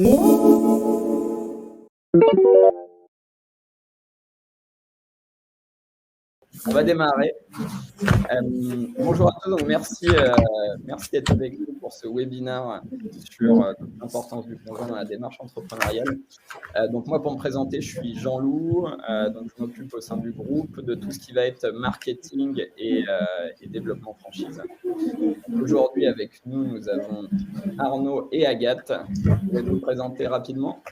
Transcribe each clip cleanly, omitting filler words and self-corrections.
On va démarrer. Bonjour à tous, donc merci d'être avec nous pour ce webinaire sur l'importance du conjoint dans la démarche entrepreneuriale. Donc moi, pour me présenter, je suis Jean-Loup, donc je m'occupe au sein du groupe de tout ce qui va être marketing et développement franchise. Aujourd'hui, avec nous, nous avons Arnaud et Agathe. Vous pouvez vous présenter rapidement?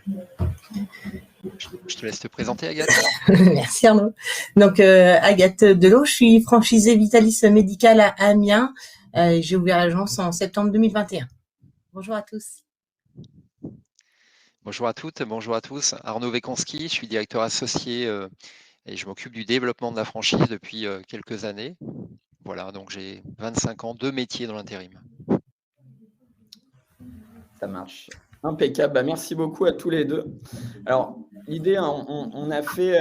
Je te laisse te présenter, Agathe. Merci Arnaud. Donc Agathe Delot, je suis franchisée Vitalis Médical à Amiens. J'ai ouvert l'agence en septembre 2021. Bonjour à tous. Bonjour à toutes, bonjour à tous. Arnaud Vekonski, je suis directeur associé et je m'occupe du développement de la franchise depuis quelques années. Voilà, donc j'ai 25 ans, 2 métiers dans l'intérim. Ça marche. Impeccable. Bah, merci beaucoup à tous les deux. Alors, l'idée, on a fait,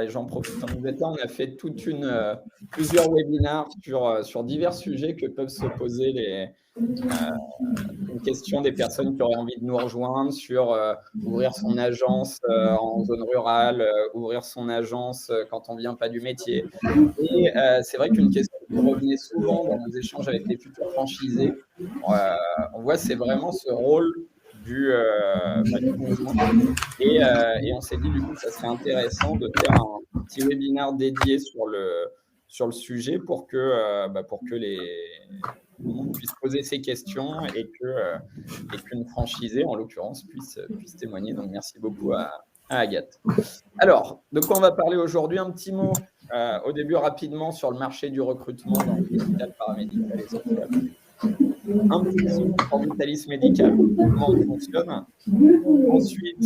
et j'en profite en vous êtes là, on a fait plusieurs webinaires sur divers sujets que peuvent se poser une question des personnes qui auraient envie de nous rejoindre sur ouvrir son agence en zone rurale, ouvrir son agence quand on ne vient pas du métier. Et c'est vrai qu'une question qui revenait souvent dans nos échanges avec les futurs franchisés, on voit c'est vraiment ce rôle du conjoint. Et on s'est dit du coup que ça serait intéressant de faire un petit webinaire dédié sur le sujet pour que tout le monde puisse poser ses questions et qu'une franchisée, en l'occurrence, puisse témoigner. Donc, merci beaucoup à Agathe. Alors, de quoi on va parler aujourd'hui? Un petit mot au début rapidement sur le marché du recrutement dans le médical, paramédical et social. Un petit mot sur Vitalis Médical, comment on fonctionne. Ensuite,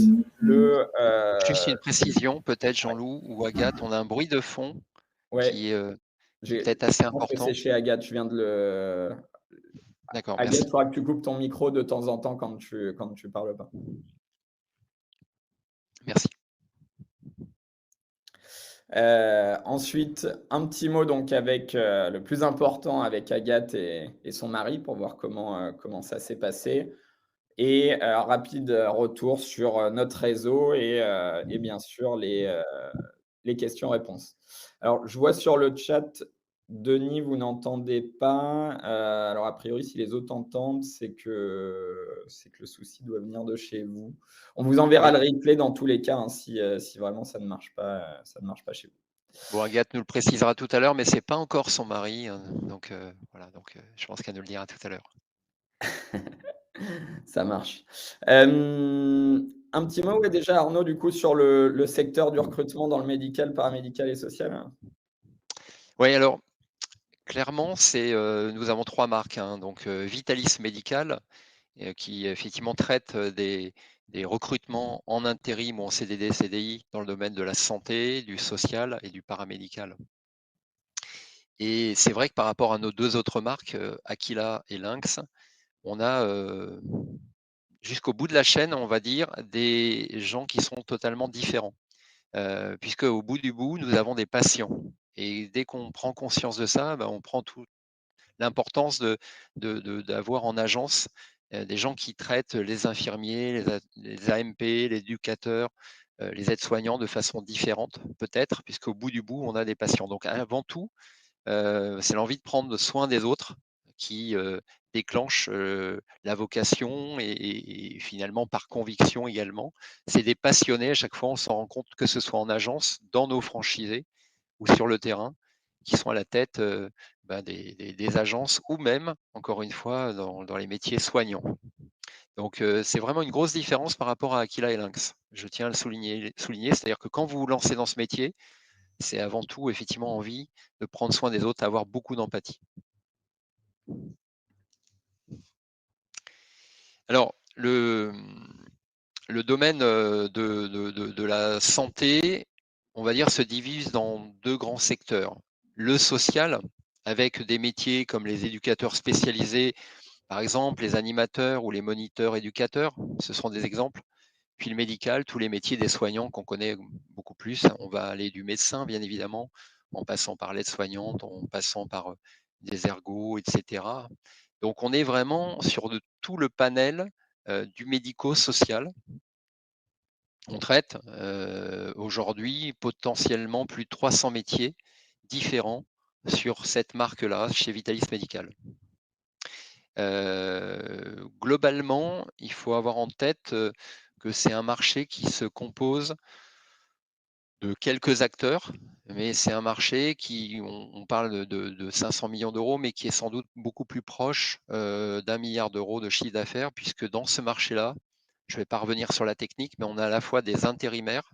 Juste une précision, peut-être Jean-Loup ou Agathe, on a un bruit de fond qui est peut-être assez important. C'est chez Agathe, je viens de le… D'accord, Agathe, merci. il faudra que tu coupes ton micro de temps en temps quand tu parles pas. Merci. Ensuite, un petit mot donc avec le plus important avec Agathe et son mari pour voir comment ça s'est passé. Et rapide retour sur notre réseau et bien sûr les questions-réponses. Alors, je vois sur le chat, Denis, vous n'entendez pas. Alors, a priori, si les autres entendent, c'est que le souci doit venir de chez vous. On vous enverra le replay dans tous les cas, hein, si vraiment ça ne marche pas chez vous. Bon, Agathe nous le précisera tout à l'heure, mais ce n'est pas encore son mari. Donc, voilà, je pense qu'elle nous le dira tout à l'heure. Ça marche. Un petit mot déjà, Arnaud, du coup, sur le secteur du recrutement dans le médical, paramédical et social. Oui, alors, clairement, nous avons 3 marques. Donc, Vitalis Médical, qui effectivement traite des recrutements en intérim ou en CDD, CDI dans le domaine de la santé, du social et du paramédical. Et c'est vrai que par rapport à nos 2 autres marques, Aquila et Lynx, on a jusqu'au bout de la chaîne, on va dire, des gens qui sont totalement différents. Puisque au bout du bout, nous avons des patients. Et dès qu'on prend conscience de ça, on prend toute l'importance d'avoir en agence des gens qui traitent les infirmiers, les AMP, les éducateurs, les aides-soignants de façon différente, peut-être, puisqu'au bout du bout, on a des patients. Donc avant tout, c'est l'envie de prendre soin des autres qui déclenche la vocation et finalement par conviction également. C'est des passionnés, à chaque fois on s'en rend compte, que ce soit en agence, dans nos franchisés ou sur le terrain, qui sont à la tête des agences ou même, encore une fois, dans les métiers soignants. Donc c'est vraiment une grosse différence par rapport à Aquila et Lynx. Je tiens à le souligner, c'est-à-dire que quand vous vous lancez dans ce métier, c'est avant tout effectivement envie de prendre soin des autres, avoir beaucoup d'empathie. Alors, le domaine de la santé, on va dire, se divise dans 2 grands secteurs. Le social, avec des métiers comme les éducateurs spécialisés, par exemple, les animateurs ou les moniteurs éducateurs, ce sont des exemples. Puis le médical, tous les métiers des soignants qu'on connaît beaucoup plus. On va aller du médecin, bien évidemment, en passant par l'aide-soignante, en passant par des ergots, etc. Donc, on est vraiment sur tout le panel du médico-social. On traite aujourd'hui potentiellement plus de 300 métiers différents sur cette marque-là chez Vitalis Medical. Globalement, il faut avoir en tête que c'est un marché qui se compose de quelques acteurs, mais c'est un marché qui, on parle de 500 millions d'euros, mais qui est sans doute beaucoup plus proche d'1 milliard d'euros de chiffre d'affaires, puisque dans ce marché-là, je ne vais pas revenir sur la technique, mais on a à la fois des intérimaires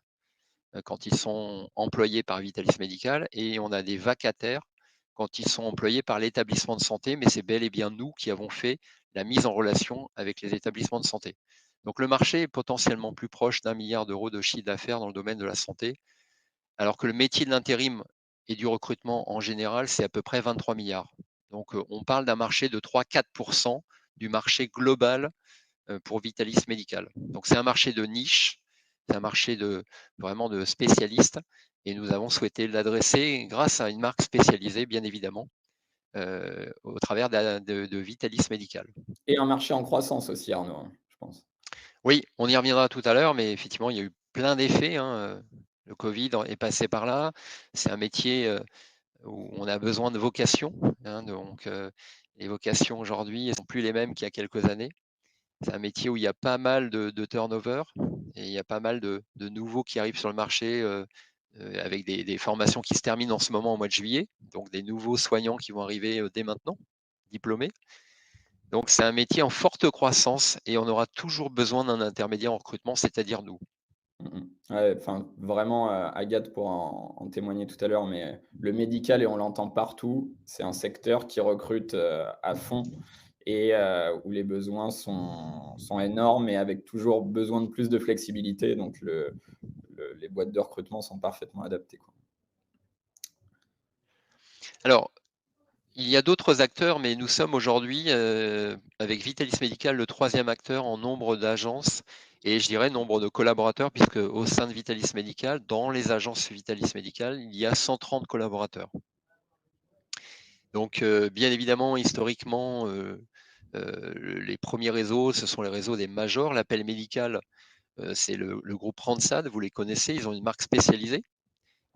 quand ils sont employés par Vitalis Medical et on a des vacataires quand ils sont employés par l'établissement de santé, mais c'est bel et bien nous qui avons fait la mise en relation avec les établissements de santé. Donc le marché est potentiellement plus proche d'1 milliard d'euros de chiffre d'affaires dans le domaine de la santé, alors que le métier de l'intérim et du recrutement en général, c'est à peu près 23 milliards. Donc on parle d'un marché de 3-4% du marché global pour Vitalis Medical. Donc c'est un marché de niche, c'est un marché vraiment de spécialistes et nous avons souhaité l'adresser grâce à une marque spécialisée, bien évidemment, au travers de Vitalis Medical. Et un marché en croissance aussi, Arnaud, hein, je pense. Oui, on y reviendra tout à l'heure, mais effectivement, il y a eu plein d'effets, hein. Le Covid est passé par là. C'est un métier où on a besoin de vocations, hein, donc les vocations aujourd'hui ne sont plus les mêmes qu'il y a quelques années. C'est un métier où il y a pas mal de turnover et il y a pas mal de nouveaux qui arrivent sur le marché avec des formations qui se terminent en ce moment au mois de juillet, donc des nouveaux soignants qui vont arriver dès maintenant, diplômés. Donc c'est un métier en forte croissance et on aura toujours besoin d'un intermédiaire en recrutement, c'est-à-dire nous. Ouais, enfin, vraiment, Agathe pourra en témoigner tout à l'heure, mais le médical, et on l'entend partout, c'est un secteur qui recrute à fond et où les besoins sont énormes et avec toujours besoin de plus de flexibilité. Donc, les boîtes de recrutement sont parfaitement adaptées, quoi. Alors, il y a d'autres acteurs, mais nous sommes aujourd'hui, avec Vitalis Medical, le 3e acteur en nombre d'agences et je dirais nombre de collaborateurs, puisque au sein de Vitalis Medical, dans les agences Vitalis Medical, il y a 130 collaborateurs. Donc, bien évidemment, historiquement, les premiers réseaux, ce sont les réseaux des majors. L'appel médical, c'est le groupe Randstad, vous les connaissez, ils ont une marque spécialisée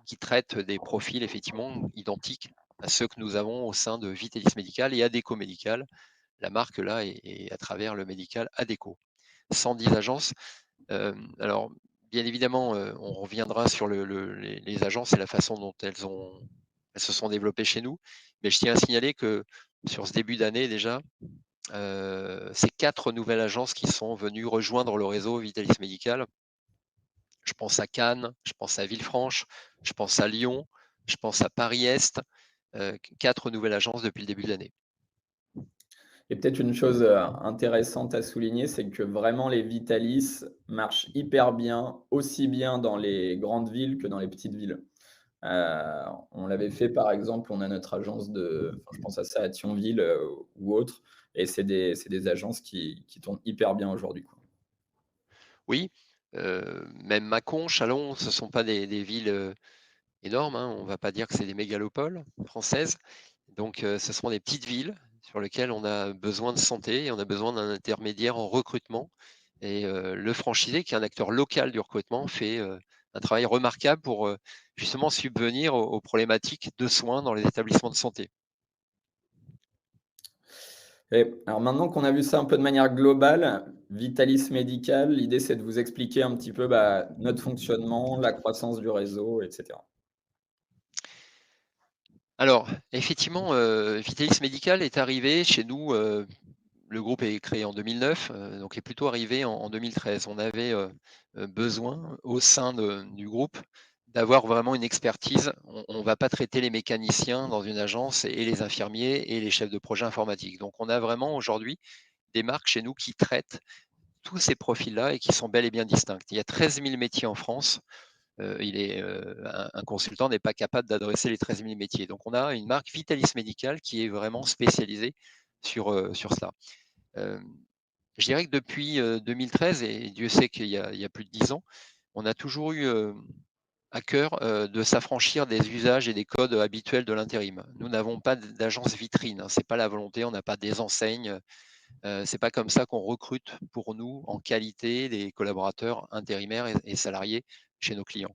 qui traite des profils effectivement identiques à ceux que nous avons au sein de Vitalis Medical et Adecco Medical. La marque là est à travers le médical Adecco. 110 agences. Alors, bien évidemment, on reviendra sur les agences et la façon dont elles se sont développées chez nous. Mais je tiens à signaler que sur ce début d'année déjà, c'est 4 nouvelles agences qui sont venues rejoindre le réseau Vitalis Medical. Je pense à Cannes, je pense à Villefranche, je pense à Lyon, je pense à Paris-Est. 4 nouvelles agences depuis le début de l'année. Et peut-être une chose intéressante à souligner, c'est que vraiment les Vitalis marchent hyper bien, aussi bien dans les grandes villes que dans les petites villes. On l'avait fait, par exemple, on a notre agence je pense à ça, à Thionville ou autre, et c'est des agences qui tournent hyper bien aujourd'hui, quoi. Oui, même Mâcon, Châlons, ce ne sont pas des villes énormes, hein. On ne va pas dire que c'est des mégalopoles françaises. Donc, ce sont des petites villes sur lesquelles on a besoin de santé et on a besoin d'un intermédiaire en recrutement. Et le franchisé, qui est un acteur local du recrutement, fait un travail remarquable pour justement subvenir aux problématiques de soins dans les établissements de santé. Et alors maintenant qu'on a vu ça un peu de manière globale, Vitalis Medical, l'idée c'est de vous expliquer un petit peu notre fonctionnement, la croissance du réseau, etc. Alors, effectivement, Vitalis Medical est arrivé chez nous, le groupe est créé en 2009, donc est plutôt arrivé en 2013. On avait besoin au sein du groupe d'avoir vraiment une expertise. On ne va pas traiter les mécaniciens dans une agence et les infirmiers et les chefs de projet informatique. Donc on a vraiment aujourd'hui des marques chez nous qui traitent tous ces profils-là et qui sont bel et bien distincts. Il y a 13 000 métiers en France. Un consultant n'est pas capable d'adresser les 13 000 métiers. Donc, on a une marque Vitalis Medical qui est vraiment spécialisée sur cela. Je dirais que depuis 2013, et Dieu sait qu'il y a plus de 10 ans, on a toujours eu à cœur de s'affranchir des usages et des codes habituels de l'intérim. Nous n'avons pas d'agence vitrine, hein, ce n'est pas la volonté, on n'a pas des enseignes C'est pas comme ça qu'on recrute pour nous en qualité des collaborateurs intérimaires et salariés chez nos clients.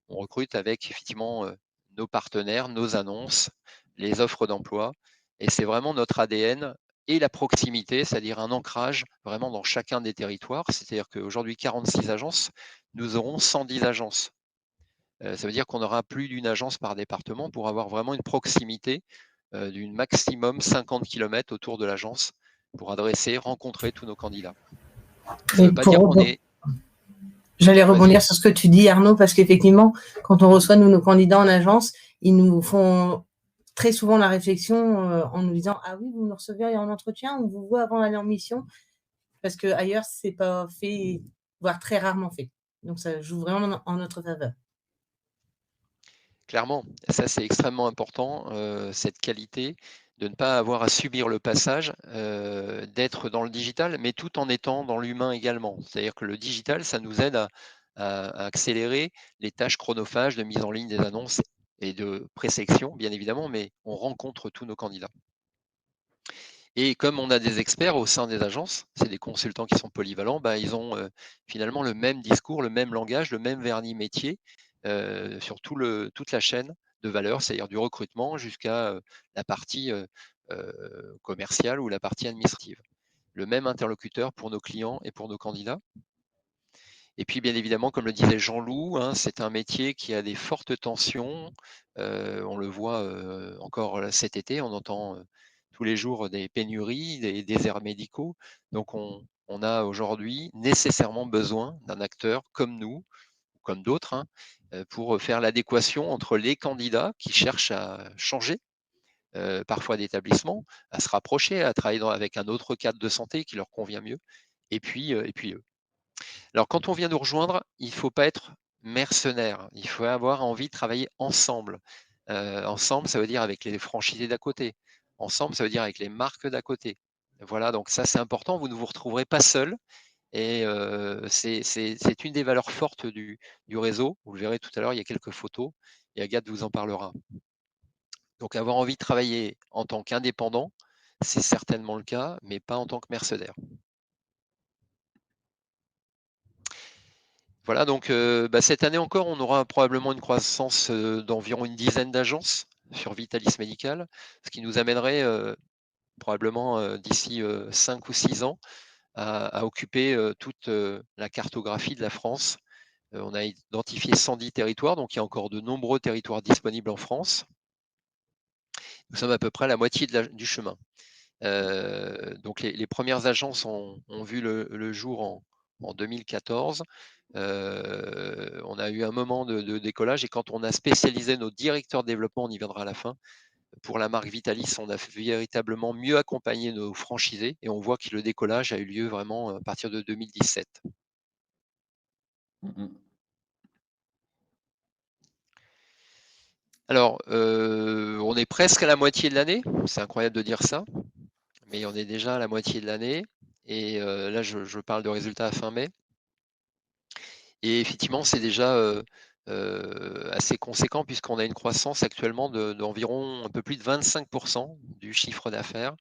On recrute avec effectivement nos partenaires, nos annonces, les offres d'emploi, et c'est vraiment notre ADN et la proximité, c'est-à-dire un ancrage vraiment dans chacun des territoires. C'est-à-dire qu'aujourd'hui, 46 agences, nous aurons 110 agences. Ça veut dire qu'on aura plus d'une agence par département pour avoir vraiment une proximité d'une maximum 50 km autour de l'agence pour adresser, rencontrer tous nos candidats. Ça ne veut pas dire qu'on est... J'allais rebondir sur ce que tu dis, Arnaud, parce qu'effectivement, quand on reçoit nos candidats en agence, ils nous font très souvent la réflexion en nous disant « Ah oui, vous nous recevez en entretien, on vous voit avant d'aller en mission », parce qu'ailleurs, c'est pas fait, voire très rarement fait. Donc, ça joue vraiment en notre faveur. Clairement, ça c'est extrêmement important, cette qualité de ne pas avoir à subir le passage, d'être dans le digital, mais tout en étant dans l'humain également. C'est-à-dire que le digital, ça nous aide à accélérer les tâches chronophages de mise en ligne des annonces et de présélection, bien évidemment, mais on rencontre tous nos candidats. Et comme on a des experts au sein des agences, c'est des consultants qui sont polyvalents, bah, ils ont finalement le même discours, le même langage, le même vernis métier sur toute la chaîne de valeur, c'est-à-dire du recrutement jusqu'à la partie commerciale ou la partie administrative. Le même interlocuteur pour nos clients et pour nos candidats. Et puis, bien évidemment, comme le disait Jean-Loup, hein, c'est un métier qui a des fortes tensions. On le voit encore cet été, on entend tous les jours des pénuries, des déserts médicaux. Donc, on a aujourd'hui nécessairement besoin d'un acteur comme nous, comme d'autres, hein, pour faire l'adéquation entre les candidats qui cherchent à changer, parfois d'établissement, à se rapprocher, à travailler avec un autre cadre de santé qui leur convient mieux, et puis eux. Alors, quand on vient nous rejoindre, il ne faut pas être mercenaire. Il faut avoir envie de travailler ensemble. Ensemble, ça veut dire avec les franchisés d'à côté. Ensemble, ça veut dire avec les marques d'à côté. Voilà, donc ça, c'est important. Vous ne vous retrouverez pas seul. Et c'est une des valeurs fortes du réseau. Vous le verrez tout à l'heure, il y a quelques photos et Agathe vous en parlera. Donc, avoir envie de travailler en tant qu'indépendant, c'est certainement le cas, mais pas en tant que mercenaire. Voilà, donc cette année encore, on aura probablement une croissance d'environ une dizaine d'agences sur Vitalis Médical, ce qui nous amènerait probablement d'ici 5 ou 6 ans à occuper toute la cartographie de la France. On a identifié 110 territoires, donc il y a encore de nombreux territoires disponibles en France. Nous sommes à peu près à la moitié du chemin. Donc les premières agences ont vu le jour en 2014. On a eu un moment de décollage, et quand on a spécialisé nos directeurs de développement, on y viendra à la fin, pour la marque Vitalis, on a véritablement mieux accompagné nos franchisés, et on voit que le décollage a eu lieu vraiment à partir de 2017. Alors, on est presque à la moitié de l'année, c'est incroyable de dire ça, mais on est déjà à la moitié de l'année, et là je parle de résultats à fin mai. Et effectivement, c'est déjà assez conséquent, puisqu'on a une croissance actuellement d'environ un peu plus de 25% du chiffre d'affaires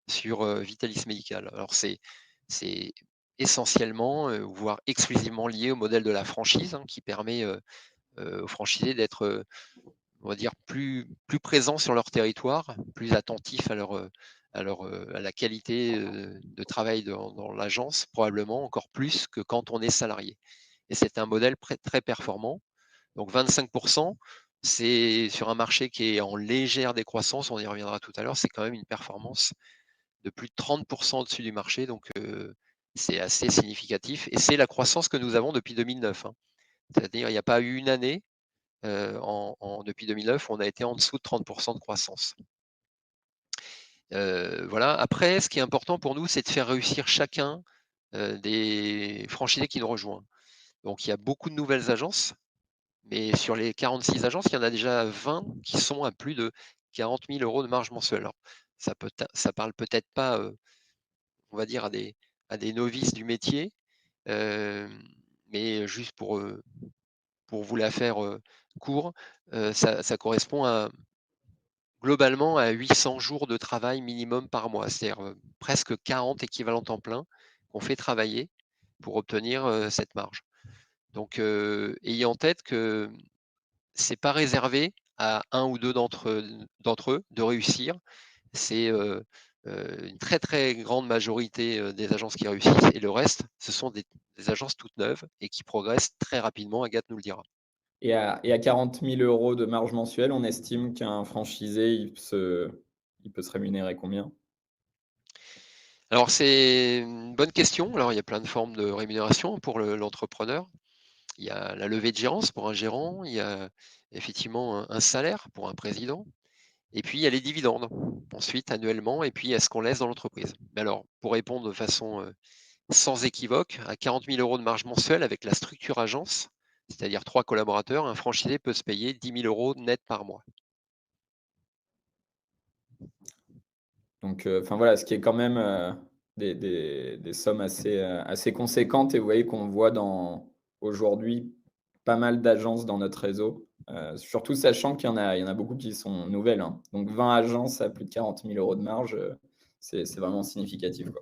sur Vitalis Médical. Alors c'est essentiellement, voire exclusivement lié au modèle de la franchise, hein, qui permet aux franchisés d'être, on va dire, plus présents sur leur territoire, plus attentifs à la qualité de travail dans l'agence, probablement encore plus que quand on est salarié. Et c'est un modèle très performant. Donc 25%, c'est sur un marché qui est en légère décroissance, on y reviendra tout à l'heure, c'est quand même une performance de plus de 30% au-dessus du marché, donc c'est assez significatif. Et c'est la croissance que nous avons depuis 2009. Hein. C'est-à-dire il n'y a pas eu une année depuis 2009 où on a été en dessous de 30% de croissance. Voilà. Après, ce qui est important pour nous, c'est de faire réussir chacun des franchisés qui nous rejoignent. Donc il y a beaucoup de nouvelles agences, mais sur les 46 agences, il y en a déjà 20 qui sont à plus de 40 000 € de marge mensuelle. Alors, ça parle peut-être pas, on va dire, à des novices du métier, mais juste pour vous la faire court, ça correspond à globalement à 800 jours de travail minimum par mois, c'est-à-dire presque 40 équivalents temps plein qu'on fait travailler pour obtenir cette marge. Donc, ayez en tête que c'est pas réservé à un ou deux d'entre eux de réussir. C'est une très très grande majorité des agences qui réussissent, et le reste, ce sont des agences toutes neuves et qui progressent très rapidement. Agathe nous le dira. Et à 40 000 € de marge mensuelle, on estime qu'un franchisé, il peut se rémunérer combien? Alors, c'est une bonne question. Alors, il y a plein de formes de rémunération pour l'entrepreneur. Il y a la levée de gérance pour un gérant, il y a effectivement un salaire pour un président, et puis il y a les dividendes ensuite annuellement, et puis il y a ce qu'on laisse dans l'entreprise. Mais alors, pour répondre de façon sans équivoque, à 40 000 € de marge mensuelle avec la structure agence, c'est-à-dire 3 collaborateurs, un franchisé peut se payer 10 000 € net par mois. Donc, enfin voilà, ce qui est quand même des sommes assez conséquentes. Et vous voyez qu'on voit aujourd'hui pas mal d'agences dans notre réseau, surtout sachant qu'il y en a beaucoup qui sont nouvelles, hein. Donc 20 agences à plus de 40 000 € de marge, c'est vraiment significatif, quoi.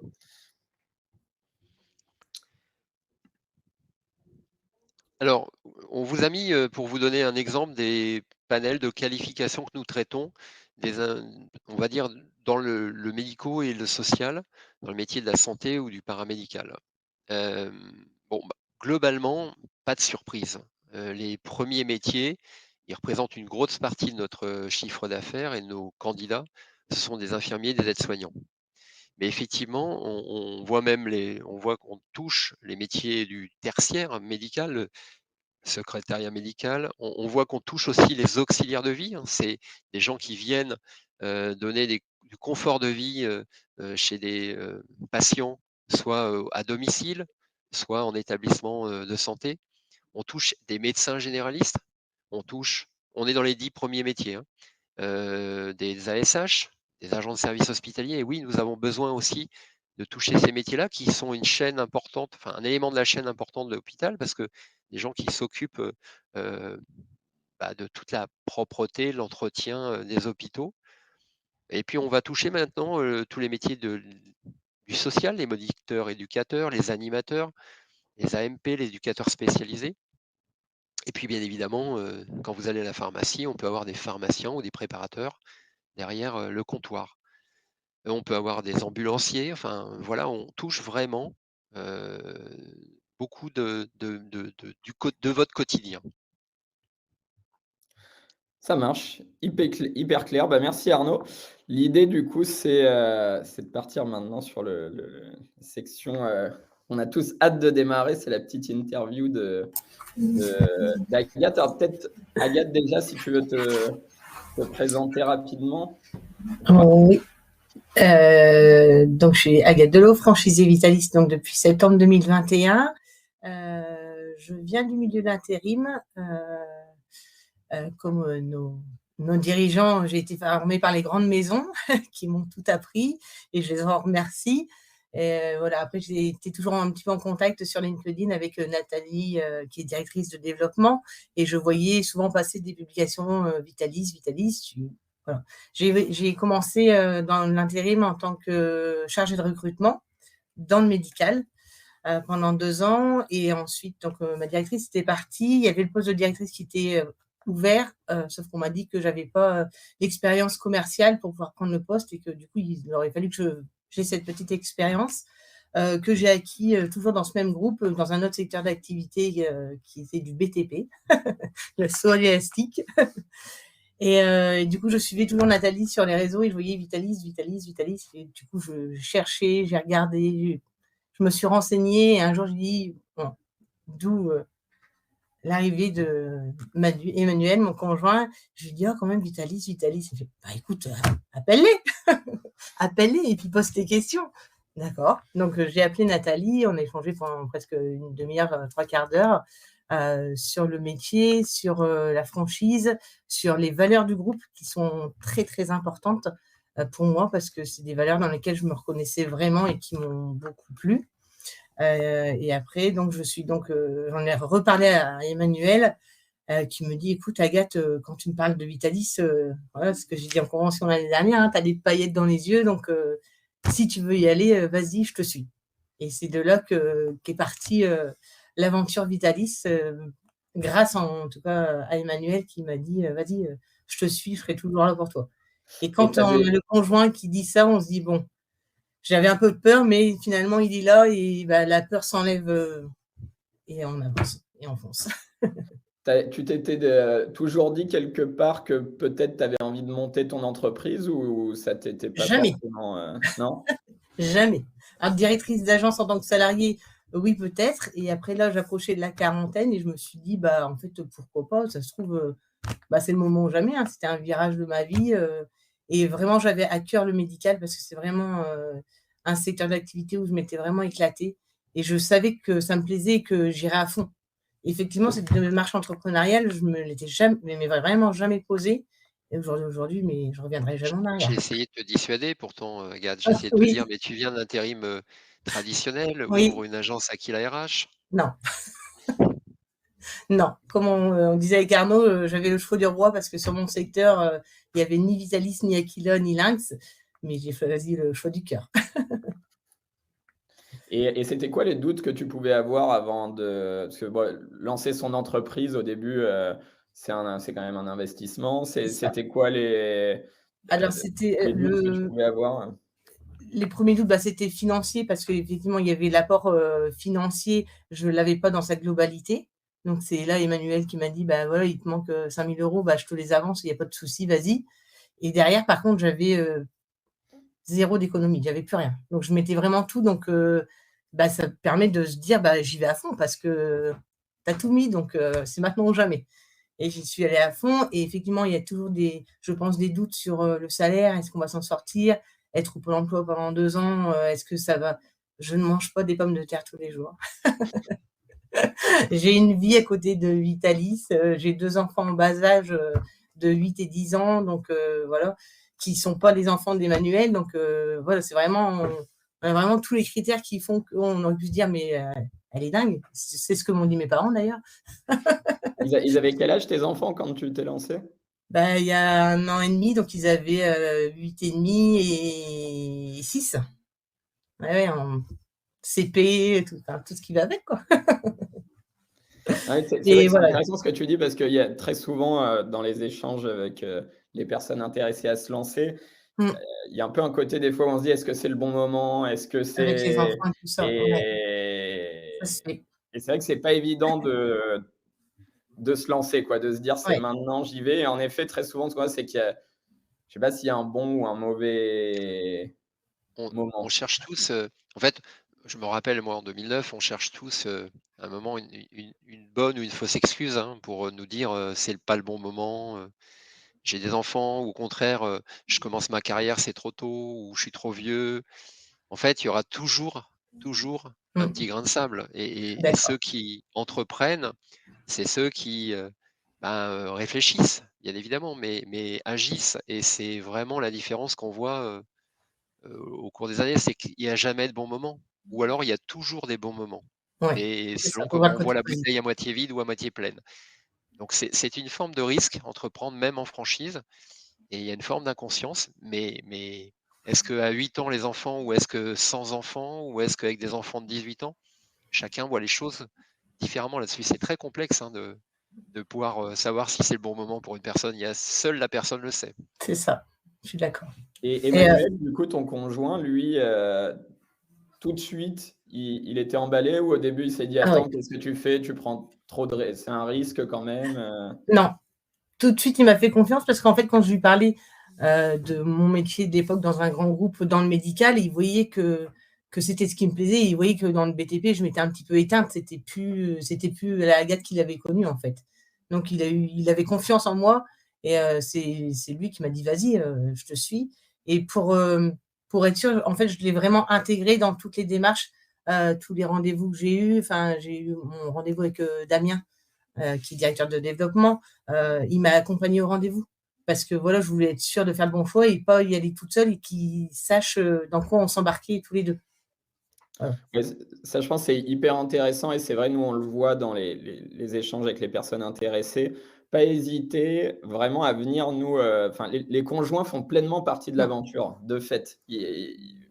Alors, on vous a mis, pour vous donner un exemple, des panels de qualifications que nous traitons, on va dire, dans le médico et le social, dans le métier de la santé ou du paramédical. Bon, globalement, pas de surprise. Les premiers métiers, ils représentent une grosse partie de notre chiffre d'affaires, et nos candidats, ce sont des infirmiers, des aides-soignants. Mais effectivement, on voit qu'on touche les métiers du tertiaire médical, secrétariat médical. On voit qu'on touche aussi les auxiliaires de vie, hein. C'est des gens qui viennent donner du confort de vie chez des patients, soit à domicile, soit en établissement de santé. On touche des médecins généralistes, on est dans les 10 premiers métiers, hein. Des ASH, des agents de services hospitaliers. Et oui, nous avons besoin aussi de toucher ces métiers-là, qui sont une chaîne importante, enfin un élément de la chaîne importante de l'hôpital, parce que des gens qui s'occupent de toute la propreté, l'entretien des hôpitaux. Et puis on va toucher maintenant tous les métiers du social, les moniteurs éducateurs, les animateurs, les AMP, les éducateurs spécialisés. Et puis bien évidemment, quand vous allez à la pharmacie, on peut avoir des pharmaciens ou des préparateurs derrière le comptoir. On peut avoir des ambulanciers, enfin voilà, on touche vraiment beaucoup de votre quotidien. Ça marche, hyper clair. Bah, merci Arnaud. L'idée du coup, c'est de partir maintenant sur la section, on a tous hâte de démarrer, c'est la petite interview d'Agathe. Alors peut-être, Agathe, déjà, si tu veux te présenter rapidement. Oui. Donc, je suis Agathe Delot, franchisée Vitalis donc depuis septembre 2021. Je viens du milieu de l'intérim. Comme nos dirigeants, j'ai été formée par les grandes maisons qui m'ont tout appris et je les en remercie. Et voilà, après, j'ai été toujours un petit peu en contact sur LinkedIn avec Nathalie, qui est directrice de développement, et je voyais souvent passer des publications Vitalis. Voilà. J'ai commencé dans l'intérim en tant que chargée de recrutement dans le médical pendant 2 ans, et ensuite donc ma directrice était partie. Il y avait le poste de directrice qui était ouvert, sauf qu'on m'a dit que j'avais pas l'expérience commerciale pour pouvoir prendre le poste, et que du coup il aurait fallu que j'ai cette petite expérience que j'ai acquis toujours dans ce même groupe, dans un autre secteur d'activité qui était du BTP, le saut élastique. Et du coup, je suivais toujours Nathalie sur les réseaux et je voyais Vitalis. Et du coup, je cherchais, j'ai regardé, je me suis renseignée, et un jour, je dis, bon, d'où l'arrivée de Emmanuel, mon conjoint. Je lui dis, oh, quand même, Vitalis. Il fait, bah écoute, appelle-les, appelle-les et puis pose tes questions. D'accord. Donc, j'ai appelé Nathalie, on a échangé pendant presque une demi-heure, 3/4 d'heure sur le métier, sur la franchise, sur les valeurs du groupe qui sont très, très importantes pour moi, parce que c'est des valeurs dans lesquelles je me reconnaissais vraiment et qui m'ont beaucoup plu. Et après, donc, j'en ai reparlé à Emmanuel qui me dit, écoute, Agathe, quand tu me parles de Vitalis, voilà ce que j'ai dit en convention l'année dernière, hein, tu as des paillettes dans les yeux, donc si tu veux y aller, vas-y, je te suis. Et c'est de là qu'est partie l'aventure Vitalis, grâce en tout cas à Emmanuel qui m'a dit, vas-y, je te suis, je serai toujours là pour toi. Et quand on a le conjoint qui dit ça, on se dit, bon, j'avais un peu de peur, mais finalement, il est là et la peur s'enlève et on avance et on fonce. Tu t'étais toujours dit quelque part que peut-être tu avais envie de monter ton entreprise ou ça t'était pas Jamais. forcément… non? Jamais. Alors, directrice d'agence en tant que salariée, oui, peut-être. Et après, là, j'approchais de la quarantaine et je me suis dit, en fait, pourquoi pas, ça se trouve, c'est le moment ou jamais, hein. C'était un virage de ma vie. Et vraiment, j'avais à cœur le médical parce que c'est vraiment un secteur d'activité où je m'étais vraiment éclatée. Et je savais que ça me plaisait et que j'irais à fond. Effectivement, cette démarche entrepreneuriale, je me l'étais mais vraiment jamais posée. Et aujourd'hui, mais je reviendrai jamais en arrière. J'ai essayé de te dissuader pourtant, Agathe. J'ai essayé de te dire, mais tu viens d'intérim traditionnel, ouvre une agence Aquila RH. Non. Non. Comme on disait avec Arnaud, j'avais le cheveu du roi parce que sur mon secteur, il n'y avait ni Vitalis, ni Aquila, ni Lynx. Mais j'ai choisi le choix du cœur. Et c'était quoi les doutes que tu pouvais avoir avant parce que lancer son entreprise au début, c'est quand même un investissement. C'était quoi les Alors, c'était doutes que tu pouvais avoir? Les premiers doutes, c'était financier parce qu'effectivement, il y avait l'apport financier, je ne l'avais pas dans sa globalité. Donc, c'est là Emmanuel qui m'a dit, voilà, il te manque 5 000 €, je te les avance, il n'y a pas de souci, vas-y. Et derrière, par contre, j'avais 0 d'économie, j'avais plus rien. Donc, je mettais vraiment tout. Donc, ça permet de se dire, j'y vais à fond parce que tu as tout mis, donc c'est maintenant ou jamais. Et j'y suis allée à fond. Et effectivement, il y a toujours je pense, des doutes sur le salaire. Est-ce qu'on va s'en sortir? Être au Pôle emploi pendant 2 ans, est-ce que ça va? Je ne mange pas des pommes de terre tous les jours. J'ai une vie à côté de Vitalis. J'ai 2 enfants en bas âge de 8 et 10 ans, donc voilà, qui ne sont pas les enfants d'Emmanuel. Donc voilà, c'est vraiment, on a vraiment tous les critères qui font qu'on aurait pu se dire, mais elle est dingue. C'est ce que m'ont dit mes parents d'ailleurs. Ils avaient quel âge tes enfants quand tu t'es lancé? Il y a 1 an et demi, donc ils avaient 8 et demi et 6. Ouais, en CP, tout ce qui va avec, quoi. Ouais, c'est vrai que c'est intéressant ce que tu dis parce qu'il y a très souvent dans les échanges avec les personnes intéressées à se lancer, il y a un peu un côté des fois où on se dit: «Est-ce que c'est le bon moment? Est-ce que c'est…» Avec les enfants et tout ça, ouais. Et Ça se fait. c'est vrai que c'est pas évident de se lancer, quoi, de se dire: «C'est Ouais. maintenant, j'y vais». Et en effet, très souvent, tu vois, c'est qu'il y a, je sais pas s'il y a un bon ou un mauvais On moment. cherche tous, en fait, je me rappelle, moi, en 2009, on cherche tous, à un moment une bonne ou une fausse excuse, hein, pour nous dire, c'est pas le bon moment, j'ai des enfants, ou au contraire, je commence ma carrière, c'est trop tôt, ou je suis trop vieux. En fait, il y aura toujours un petit grain de sable, et ceux qui entreprennent, c'est ceux qui réfléchissent, bien évidemment, mais agissent, et c'est vraiment la différence qu'on voit au cours des années, c'est qu'il n'y a jamais de bon moment, ou alors il y a toujours des bons moments, Ouais. mais C'est ça, selon faut voir comment le on côté voit la positif. bouteille à moitié vide ou à moitié pleine. Donc c'est une forme de risque, entreprendre même en franchise, et il y a une forme d'inconscience, mais est-ce qu'à 8 ans les enfants, ou est-ce que sans enfants, ou est-ce qu'avec des enfants de 18 ans? Chacun voit les choses différemment là-dessus. C'est très complexe, hein, de pouvoir savoir si c'est le bon moment pour une personne. Seule la personne le sait. C'est ça, je suis d'accord. Et Emmanuel, du coup, ton conjoint, lui, tout de suite, il était emballé ou au début, il s'est dit: Ah ouais. «Attends, qu'est-ce que tu fais? Tu prends trop de risques, c'est un risque quand même?» Non, tout de suite, il m'a fait confiance parce qu'en fait, quand je lui parlais de mon métier d'époque dans un grand groupe dans le médical, il voyait que c'était ce qui me plaisait. Il voyait que dans le BTP, je m'étais un petit peu éteinte. C'était plus la Agathe qu'il avait connue, en fait. Donc, il avait confiance en moi et c'est lui qui m'a dit: «Vas-y, je te suis». Et pour être sûre, en fait, je l'ai vraiment intégré dans toutes les démarches, tous les rendez-vous que j'ai eus. Enfin, j'ai eu mon rendez-vous avec Damien, qui est directeur de développement. Il m'a accompagnée au rendez-vous parce que voilà, je voulais être sûre de faire le bon choix et pas y aller toute seule et qu'il sache dans quoi on s'embarquait tous les deux. Ouais, ça, je pense, c'est hyper intéressant et c'est vrai, nous, on le voit dans les échanges avec les personnes intéressées. Pas hésiter vraiment à venir nous, enfin, les conjoints font pleinement partie de Mmh. l'aventure, de fait.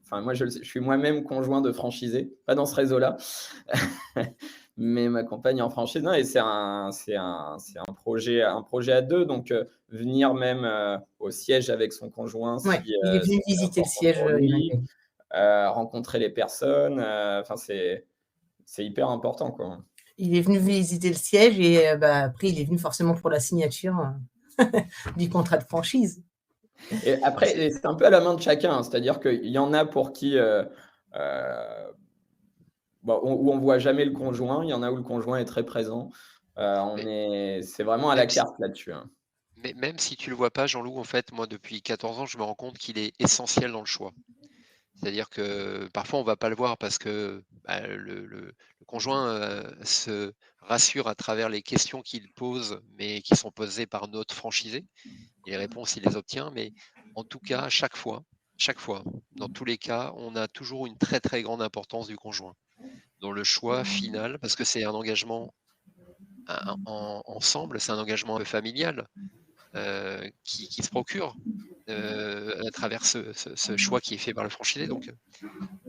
Enfin, moi, je le sais, je suis moi-même conjoint de franchisé, pas dans ce réseau-là, mais ma compagne est en franchise. Non, et c'est un projet à 2, donc venir même, au siège avec son conjoint Ouais, si, il est venu c'est visiter le important siège, pour lui, Emmanuel. rencontrer les personnes, enfin, c'est hyper important, quoi. Il est venu visiter le siège et bah, après, il est venu forcément pour la signature du contrat de franchise. Et après, et c'est un peu à la main de chacun, hein. C'est-à-dire qu'il y en a pour qui, heu, bah, où on voit jamais le conjoint, il y en a où le conjoint est très présent. Mais C'est vraiment à la même si, carte là-dessus, hein. même si tu le vois pas, Jean-Loup, en fait, moi, depuis 14 ans, je me rends compte qu'il est essentiel dans le choix. C'est-à-dire que parfois, on va pas le voir parce que bah, le conjoint se rassure à travers les questions qu'il pose, mais qui sont posées par notre franchisé. Et les réponses, il les obtient. Mais en tout cas, à chaque fois, dans tous les cas, on a toujours une très, très grande importance du conjoint dans le choix final, parce que c'est un engagement ensemble, c'est un engagement familial qui se procure à travers ce choix qui est fait par le franchisé. Donc,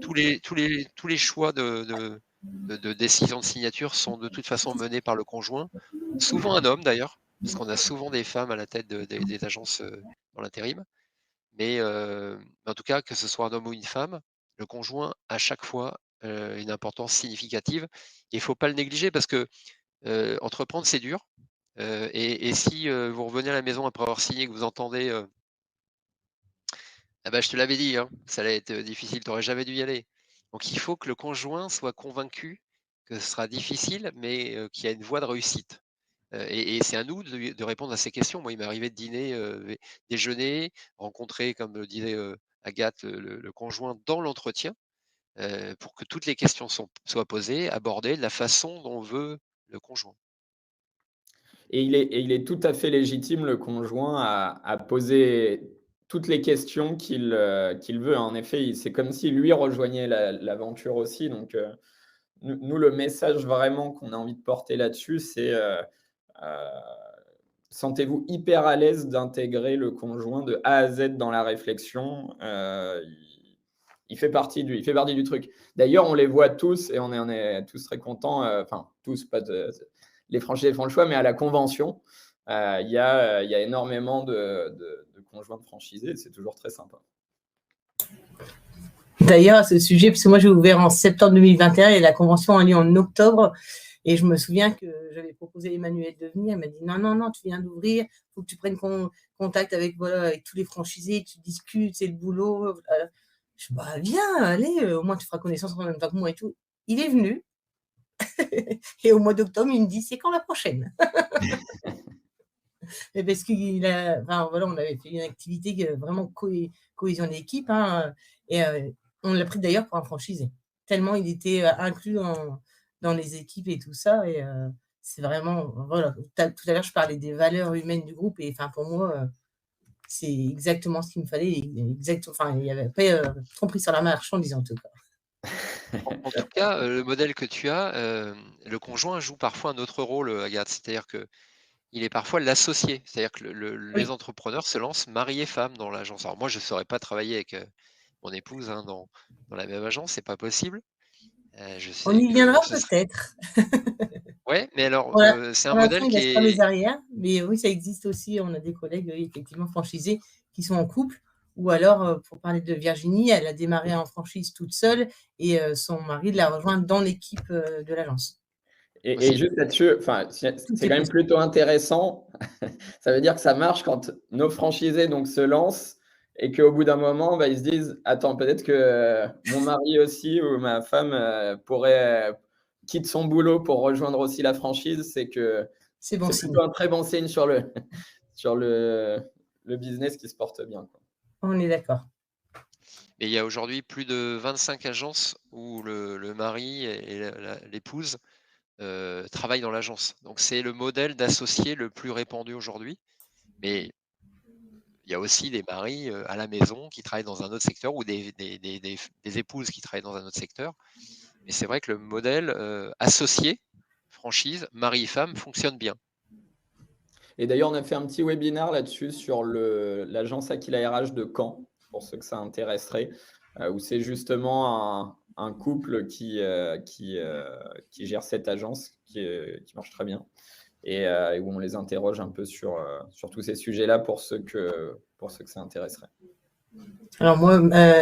tous les choix de décision de signature sont de toute façon menés par le conjoint, souvent un homme d'ailleurs, parce qu'on a souvent des femmes à la tête des agences dans l'intérim. Mais en tout cas, que ce soit un homme ou une femme, le conjoint a chaque fois une importance significative. Il ne faut pas le négliger parce que entreprendre, c'est dur. Et si vous revenez à la maison après avoir signé, que vous entendez ah bah, je te l'avais dit, hein, ça allait être difficile, tu aurais jamais dû y aller. Donc il faut que le conjoint soit convaincu que ce sera difficile, mais qu'il y a une voie de réussite. Et c'est à nous de répondre à ces questions. Moi, il m'est arrivé de dîner, déjeuner, rencontrer, comme le disait Agathe, le conjoint dans l'entretien, pour que toutes les questions soient posées, abordées de la façon dont veut le conjoint. Et il est tout à fait légitime, le conjoint, à poser toutes les questions qu'il veut. En effet, c'est comme si lui rejoignait l'aventure aussi. Donc, nous, le message vraiment qu'on a envie de porter là-dessus, c'est sentez-vous hyper à l'aise d'intégrer le conjoint de A à Z dans la réflexion. Il fait partie du truc. D'ailleurs, on les voit tous et on est tous très contents. Enfin, tous, pas les franchisés font le choix, mais à la convention, il y a énormément de conjoints de franchisés. C'est toujours très sympa. D'ailleurs, à ce sujet, parce que moi j'ai ouvert en septembre 2021 et la convention a lieu en octobre. Et je me souviens que j'avais proposé à Emmanuel de venir. Elle m'a dit non, non, non, tu viens d'ouvrir, il faut que tu prennes contact avec tous les franchisés, tu discutes, c'est le boulot. Je dis bah, viens, allez, au moins tu feras connaissance en même temps que moi et tout. Il est venu. Et au mois d'octobre, il me dit c'est quand la prochaine? Et parce enfin, voilà, on avait fait une activité vraiment cohésion d'équipe, hein, et on l'a pris d'ailleurs pour un franchisé. Tellement il était inclus dans les équipes et tout ça. Et c'est vraiment, voilà, tout à l'heure, je parlais des valeurs humaines du groupe. Et enfin, pour moi, c'est exactement ce qu'il me fallait. Enfin, il n'y avait pas tromperie sur la marchandise en tout cas. En tout cas, le modèle que tu as, le conjoint joue parfois un autre rôle, Agathe. C'est-à-dire que il est parfois l'associé. C'est-à-dire que les Oui, entrepreneurs se lancent mari et femme dans l'agence. Alors moi, je ne saurais pas travailler avec mon épouse hein, dans la même agence, c'est pas possible. Je on sais y que viendra ce serait. peut-être. Ouais, mais alors Voilà. c'est un Pour l'instant, modèle il qui laisse pas les est. arrières, mais oui, ça existe aussi. On a des collègues, oui, effectivement, franchisés qui sont en couple. Ou alors, pour parler de Virginie, elle a démarré en franchise toute seule et son mari l'a rejointe dans l'équipe de l'agence. Et Possible. juste là-dessus, enfin, c'est Tout c'est est quand même possible. plutôt intéressant. Ça veut dire que ça marche quand nos franchisés donc se lancent et qu'au bout d'un moment, bah, ils se disent: «Attends, peut-être que mon mari aussi ou ma femme, pourrait quitte son boulot pour rejoindre aussi la franchise». C'est que C'est bon c'est signe. plutôt un très bon signe sur le sur le business qui se porte bien, quoi. On est d'accord. Et il y a aujourd'hui plus de 25 agences où le mari et l'épouse travaillent dans l'agence. Donc c'est le modèle d'associé le plus répandu aujourd'hui. Mais il y a aussi des maris à la maison qui travaillent dans un autre secteur ou des épouses qui travaillent dans un autre secteur. Mais c'est vrai que le modèle associé, franchise, mari et femme, fonctionne bien. Et d'ailleurs, on a fait un petit webinaire là-dessus sur l'agence Aquila RH de Caen, pour ceux que ça intéresserait, où c'est justement un couple qui gère cette agence qui marche très bien et où on les interroge un peu sur tous ces sujets-là pour ceux que ça intéresserait. Alors moi,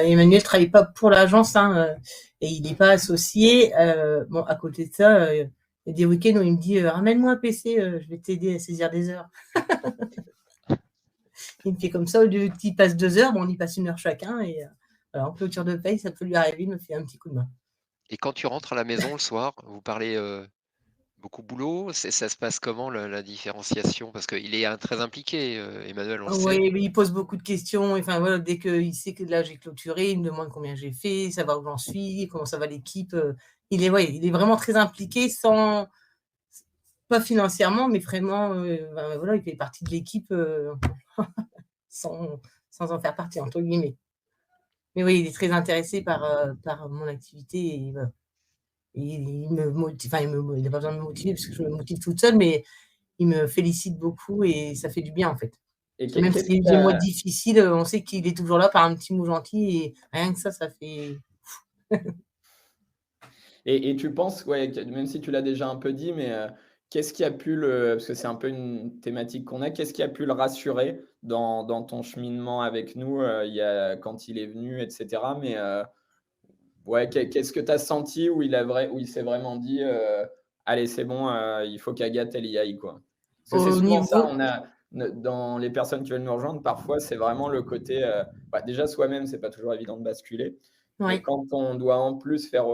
Emmanuel travaille pas pour l'agence et il n'est pas associé. Bon, à côté de ça, il y a des week-ends où il me dit ramène-moi un PC, je vais t'aider à saisir des heures. Il me fait comme ça, au lieu qu'il passe 2 heures, bon, on y passe 1 heure chacun et en clôture de paye, ça peut lui arriver, il me fait un petit coup de main. Et quand tu rentres à la maison le soir, vous parlez beaucoup boulot, ça se passe comment la différenciation? Parce qu'il est très impliqué, Emmanuel, on le sait. Oui, il pose beaucoup de questions. Enfin, voilà, dès qu'il sait que là j'ai clôturé, il me demande combien j'ai fait, savoir où j'en suis, comment ça va l'équipe. Il est vraiment très impliqué, pas financièrement, mais vraiment, voilà, il fait partie de l'équipe sans en faire partie, entre guillemets. Mais oui, il est très intéressé par mon activité et il me motive. Enfin, il n'a pas besoin de me motiver parce que je me motive toute seule, mais il me félicite beaucoup et ça fait du bien en fait. Et Même si c'est des mois difficiles, on sait qu'il est toujours là par un petit mot gentil et rien que ça fait. Et tu penses, ouais, même si tu l'as déjà un peu dit, mais qu'est-ce qui a pu parce que c'est un peu une thématique qu'on a, qu'est-ce qui a pu le rassurer dans ton cheminement avec nous quand il est venu, etc. Mais ouais, qu'est-ce que tu as senti où il s'est vraiment dit allez, c'est bon, il faut qu'Agathe, elle y aille, quoi. Parce que c'est Au souvent ça, niveau. dans les personnes qui veulent nous rejoindre, parfois, c'est vraiment le côté. Déjà, soi-même, c'est pas toujours évident de basculer. Mais Ouais, quand on doit en plus faire,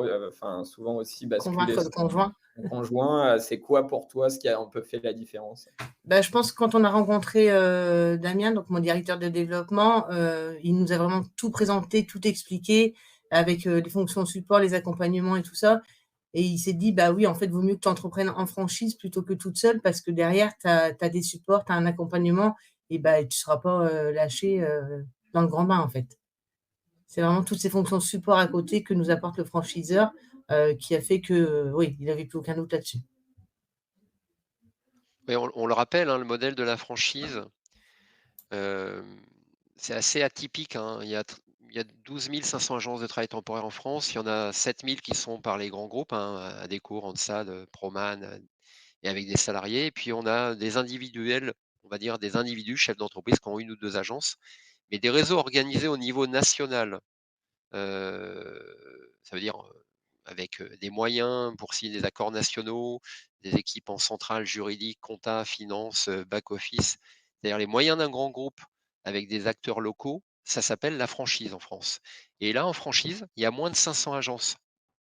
souvent aussi basculer convaincre le conjoint. son conjoint, c'est quoi pour toi ce qui a un peu fait la différence? Bah, je pense que quand on a rencontré Damien, donc mon directeur de développement, il nous a vraiment tout présenté, tout expliqué, avec les fonctions support, les accompagnements et tout ça. Et il s'est dit, bah oui, en fait, vaut mieux que tu entreprennes en franchise plutôt que toute seule, parce que derrière, tu as des supports, tu as un accompagnement, et bah, tu ne seras pas lâché dans le grand bain, en fait. C'est vraiment toutes ces fonctions support à côté que nous apporte le franchiseur qui a fait que, oui, il n'avait plus aucun doute là-dessus. Mais on le rappelle, le modèle de la franchise, c'est assez atypique. Il y a 12 500 agences de travail temporaire en France. Il y en a 7 000 qui sont par les grands groupes, Adecco, Randstad, Proman, et avec des salariés. Et puis on a des individuels, on va dire des individus, chefs d'entreprise qui ont 1 ou 2 agences, mais des réseaux organisés au niveau national. Ça veut dire avec des moyens pour signer des accords nationaux, des équipes en centrale juridique, compta, finance, back-office, c'est-à-dire les moyens d'un grand groupe avec des acteurs locaux, ça s'appelle la franchise en France. Et là, en franchise, il y a moins de 500 agences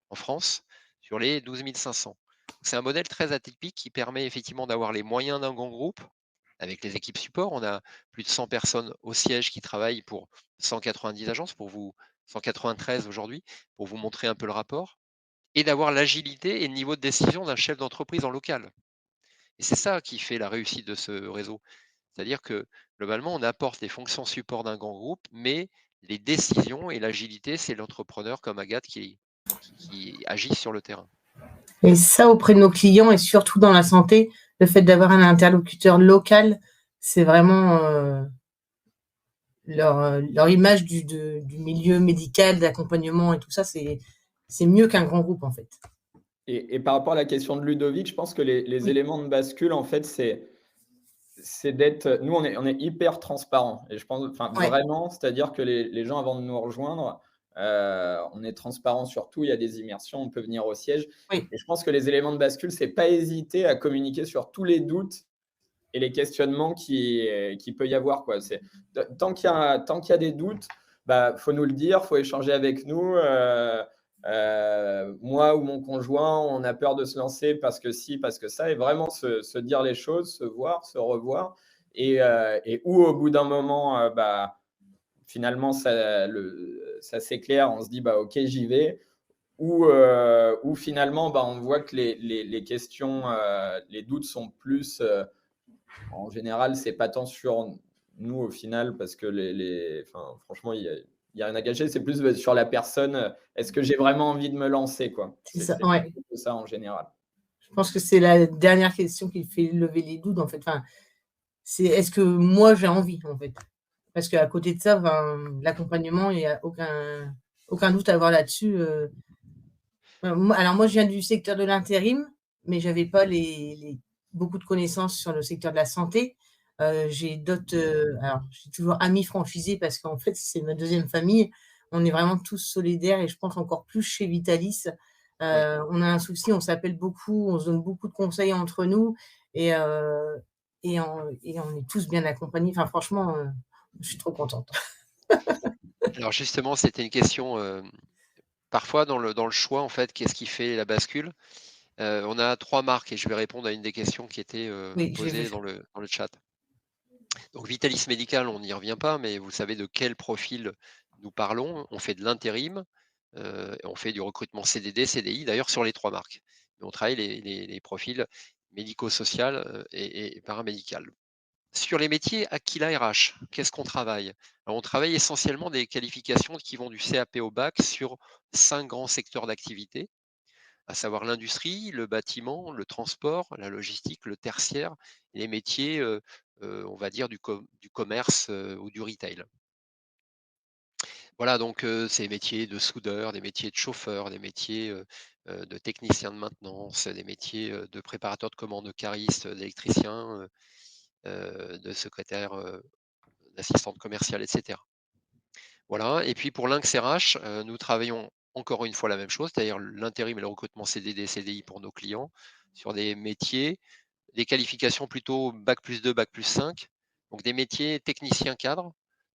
en France sur les 12 500. C'est un modèle très atypique qui permet effectivement d'avoir les moyens d'un grand groupe avec les équipes support. On a plus de 100 personnes au siège qui travaillent pour 190 agences, 193 aujourd'hui, pour vous montrer un peu le rapport, et d'avoir l'agilité et le niveau de décision d'un chef d'entreprise en local. Et c'est ça qui fait la réussite de ce réseau. C'est-à-dire que globalement, on apporte les fonctions support d'un grand groupe, mais les décisions et l'agilité, c'est l'entrepreneur comme Agathe qui agit sur le terrain. Et ça, auprès de nos clients et surtout dans la santé, le fait d'avoir un interlocuteur local, c'est vraiment leur image du milieu médical, d'accompagnement et tout ça, c'est mieux qu'un grand groupe en fait. Et par rapport à la question de Ludovic, je pense que les éléments de bascule, en fait, c'est d'être. Nous, on est hyper transparent. Et je pense, vraiment, c'est-à-dire que les gens, avant de nous rejoindre, on est transparent sur tout. Il y a des immersions, on peut venir au siège. Oui. Et je pense que les éléments de bascule, c'est pas hésiter à communiquer sur tous les doutes et les questionnements qui peut y avoir, quoi. Tant qu'il y a des doutes, faut nous le dire, faut échanger avec nous. Moi ou mon conjoint, on a peur de se lancer parce que si, parce que ça, et vraiment se dire les choses, se voir, se revoir, et où au bout d'un moment, finalement, ça s'éclaire, on se dit, ok, j'y vais, ou finalement, on voit que les questions, les doutes sont plus, en général, c'est pas tant sur nous, au final, parce que enfin, franchement, il y a rien à cacher. C'est plus sur la personne. Est-ce que j'ai vraiment envie de me lancer, quoi? C'est ça, C'est ouais. plutôt ça en général. Je pense que c'est la dernière question qui fait lever les doutes, en fait. Enfin, c'est est-ce que moi, j'ai envie, en fait? Parce qu'à côté de ça, l'accompagnement, il n'y a aucun doute à avoir là-dessus. Alors moi, je viens du secteur de l'intérim, mais je n'avais pas beaucoup de connaissances sur le secteur de la santé. J'ai alors, j'ai toujours amis franchisés parce qu'en fait, c'est ma deuxième famille. On est vraiment tous solidaires et je pense encore plus chez Vitalis. On a un souci, on s'appelle beaucoup, on se donne beaucoup de conseils entre nous et on est tous bien accompagnés. Enfin, franchement, je suis trop contente. Alors justement, c'était une question, parfois dans le choix, en fait, qu'est-ce qui fait la bascule? On a 3 marques et je vais répondre à une des questions qui était Oui, j'ai posée vu. dans le chat. Donc Vitalis Médical, on n'y revient pas, mais vous savez de quel profil nous parlons. On fait de l'intérim, on fait du recrutement CDD, CDI, d'ailleurs sur les 3 marques. Mais on travaille les profils médico-social et paramédical. Sur les métiers Aquila RH, qu'est-ce qu'on travaille? Alors, on travaille essentiellement des qualifications qui vont du CAP au bac sur 5 grands secteurs d'activité, à savoir l'industrie, le bâtiment, le transport, la logistique, le tertiaire, et les métiers, on va dire, du commerce ou du retail. Voilà, donc c'est des métiers de soudeur, des métiers de chauffeur, des métiers de technicien de maintenance, des métiers de préparateur de commandes, de cariste, d'électricien, de secrétaire, d'assistante commerciale, etc. Voilà, et puis pour Lynx RH, nous travaillons encore une fois la même chose, c'est-à-dire l'intérim et le recrutement CDD, CDI pour nos clients, sur des métiers, des qualifications plutôt bac+2, bac+5, donc des métiers techniciens cadres,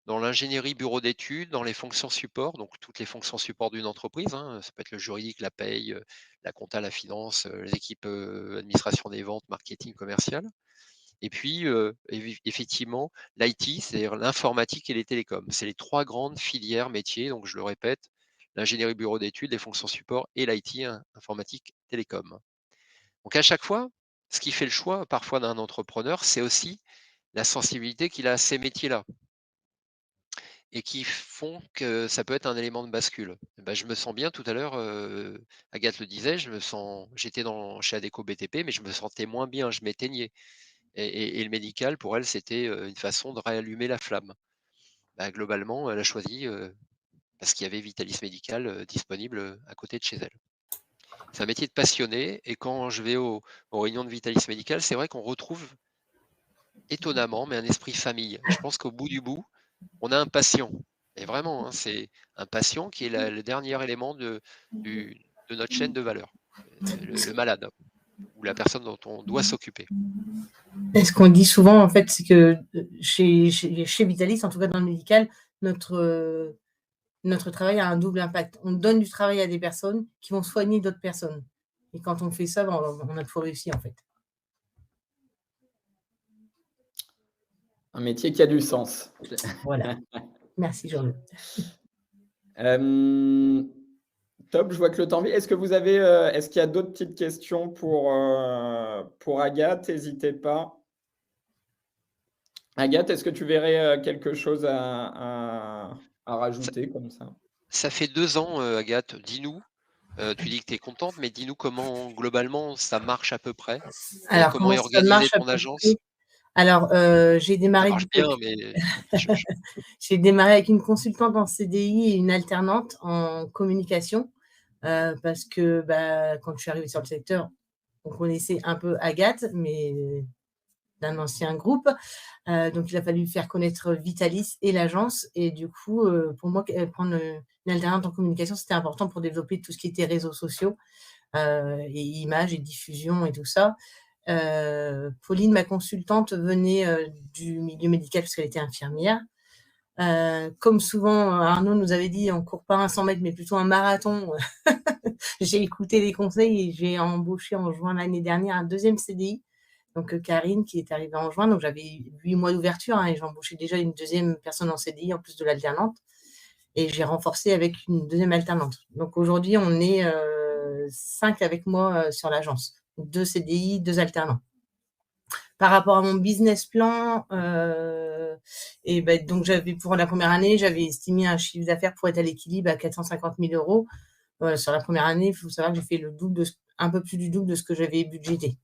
dans l'ingénierie bureau d'études, dans les fonctions support, donc toutes les fonctions support d'une entreprise, hein, ça peut être le juridique, la paye, la compta, la finance, les équipes administration des ventes, marketing, commercial. Et puis, effectivement, l'IT, c'est-à-dire l'informatique et les télécoms. C'est les 3 grandes filières métiers, donc je le répète, l'ingénierie bureau d'études, les fonctions support et l'IT, informatique, télécom. Donc à chaque fois, ce qui fait le choix parfois d'un entrepreneur, c'est aussi la sensibilité qu'il a à ces métiers-là et qui font que ça peut être un élément de bascule. Et ben, je me sens bien tout à l'heure, Agathe le disait, j'étais chez Adecco BTP, mais je me sentais moins bien, je m'éteignais. Et le médical, pour elle, c'était une façon de réallumer la flamme. Bah, globalement, elle a choisi parce qu'il y avait Vitalis Médical disponible à côté de chez elle. C'est un métier de passionné et quand je vais aux réunions de Vitalis Médical, c'est vrai qu'on retrouve étonnamment, mais un esprit famille. Je pense qu'au bout du bout, on a un patient. Et vraiment, hein, c'est un patient qui est le dernier élément de notre chaîne de valeur. Le malade ou la personne dont on doit s'occuper. Et ce qu'on dit souvent, en fait, c'est que chez Vitalis, en tout cas dans le médical, notre travail a un double impact. On donne du travail à des personnes qui vont soigner d'autres personnes. Et quand on fait ça, on a tout réussi, en fait. Un métier qui a du sens. Voilà. Merci, Jean-Luc. Top, je vois que le temps vient. Est-ce qu'il y a d'autres petites questions pour Agathe? N'hésitez pas. Agathe, est-ce que tu verrais quelque chose à rajouter comme ça? Ça fait 2 ans, Agathe, dis-nous, tu dis que tu es contente, mais dis-nous comment globalement ça marche à peu près? Alors, Comment est ça organisée marche à ton peu agence? près? Alors, j'ai Ça démarré marche bien, mais j'ai démarré avec une consultante en CDI et une alternante en communication parce que quand je suis arrivée sur le secteur, on connaissait un peu Agathe, mais d'un ancien groupe. Donc, il a fallu faire connaître Vitalis et l'agence. Et du coup, pour moi, prendre une alternante en communication, c'était important pour développer tout ce qui était réseaux sociaux et images et diffusion et tout ça. Pauline, ma consultante, venait du milieu médical parce qu'elle était infirmière. Comme souvent, Arnaud nous avait dit, on ne court pas un 100 mètres, mais plutôt un marathon. J'ai écouté les conseils et j'ai embauché en juin l'année dernière un deuxième CDI. Donc, Karine, qui est arrivée en juin. Donc, j'avais 8 mois d'ouverture et j'ai embauché déjà une deuxième personne en CDI en plus de l'alternante. Et j'ai renforcé avec une deuxième alternante. Donc, aujourd'hui, on est 5 avec moi sur l'agence. 2 CDI, 2 alternants. par rapport à mon business plan, et ben, donc j'avais pour la première année, j'avais estimé un chiffre d'affaires pour être à l'équilibre à 450 000 euros. Sur la première année, il faut savoir que j'ai fait un peu plus du double de ce que j'avais budgété.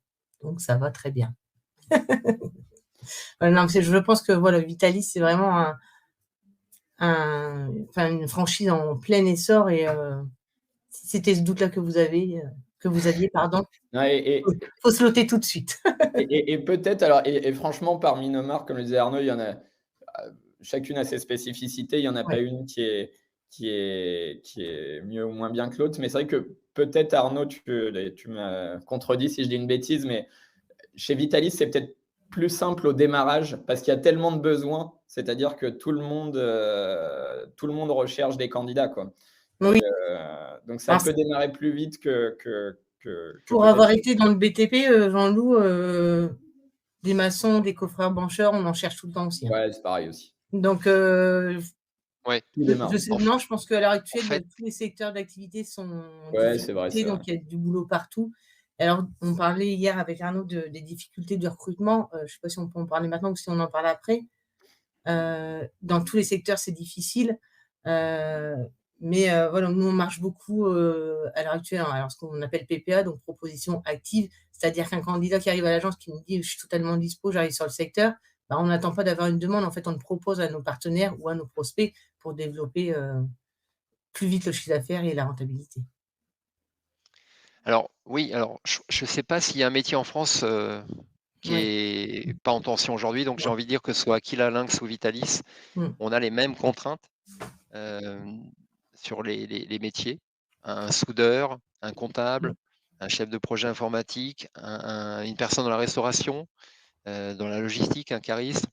Donc ça va très bien. Non, je pense que voilà, Vitalis, c'est vraiment une franchise en plein essor. Et si c'était ce doute-là que vous aviez, pardon, faut se loter tout de suite. Et peut-être, alors, et franchement, parmi nos marques, comme le disait Arnaud, il y en a, chacune a ses spécificités. Il n'y en a pas une qui est mieux ou moins bien que l'autre. Mais c'est vrai que peut-être, Arnaud, tu me contredis si je dis une bêtise, mais chez Vitalis, c'est peut-être plus simple au démarrage parce qu'il y a tellement de besoins. C'est-à-dire que tout le monde recherche des candidats, quoi. Oui. Donc ça peut démarrer plus vite que pour avoir été dans le BTP, Jean-Loup, des maçons, des coffreurs bancheurs, on en cherche tout le temps aussi. Ouais, c'est pareil aussi. Donc, je pense qu'à l'heure actuelle, tous les secteurs d'activité sont c'est vrai. Donc il y a du boulot partout. Alors, on parlait hier avec Arnaud des difficultés de recrutement. Je ne sais pas si on peut en parler maintenant ou si on en parle après. Dans tous les secteurs, c'est difficile. Mais voilà, nous, on marche beaucoup à l'heure actuelle, alors ce qu'on appelle PPA, donc proposition active, c'est-à-dire qu'un candidat qui arrive à l'agence qui nous dit « je suis totalement dispo, j'arrive sur le secteur », on n'attend pas d'avoir une demande. En fait, on le propose à nos partenaires ou à nos prospects pour développer plus vite le chiffre d'affaires et la rentabilité. Alors, oui, je ne sais pas s'il y a un métier en France qui n'est pas en tension aujourd'hui. Donc, j'ai envie de dire que ce soit Aquila Lynx ou Vitalis, on a les mêmes contraintes sur les métiers. Un soudeur, un comptable, un chef de projet informatique, une personne dans la restauration, dans la logistique, un cariste.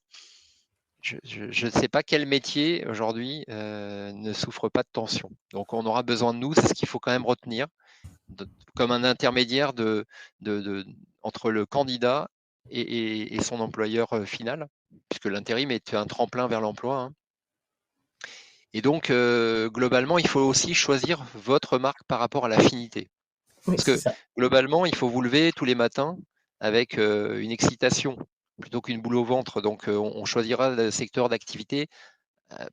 Je ne sais pas quel métier aujourd'hui ne souffre pas de tension. Donc, on aura besoin de nous, c'est ce qu'il faut quand même retenir, comme un intermédiaire entre le candidat et son employeur final, puisque l'intérim est un tremplin vers l'emploi. Hein. Et donc, globalement, il faut aussi choisir votre marque par rapport à l'affinité. Parce que globalement, il faut vous lever tous les matins avec une excitation plutôt qu'une boule au ventre. Donc, on choisira le secteur d'activité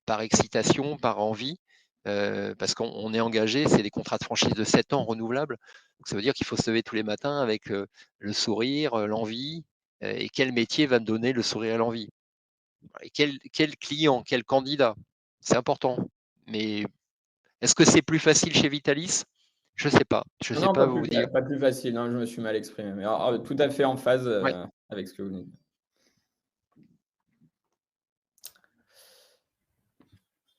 par excitation, par envie, parce qu'on est engagé, c'est des contrats de franchise de 7 ans renouvelables. Donc, ça veut dire qu'il faut se lever tous les matins avec le sourire, l'envie. Et quel métier va me donner le sourire et l'envie? Et quel client, quel candidat? C'est important. Mais est-ce que c'est plus facile chez Vitalis? Je ne sais pas. Je ne sais pas vous dire. Pas plus facile, non, je me suis mal exprimé. Mais tout à fait en phase avec ce que vous dites.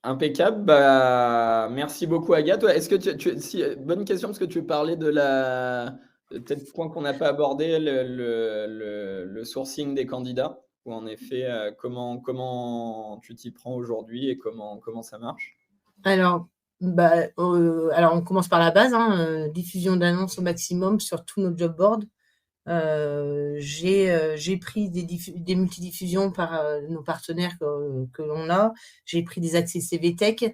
Impeccable. Merci beaucoup, Agathe. Est-ce que bonne question, parce que tu parlais de peut-être point qu'on n'a pas abordé, le sourcing des candidats, ou en effet, comment tu t'y prends aujourd'hui et comment ça marche? Alors, on commence par la base, diffusion d'annonces au maximum sur tous nos job boards. J'ai pris des multidiffusions par nos partenaires que l'on a. J'ai pris des accès CV Tech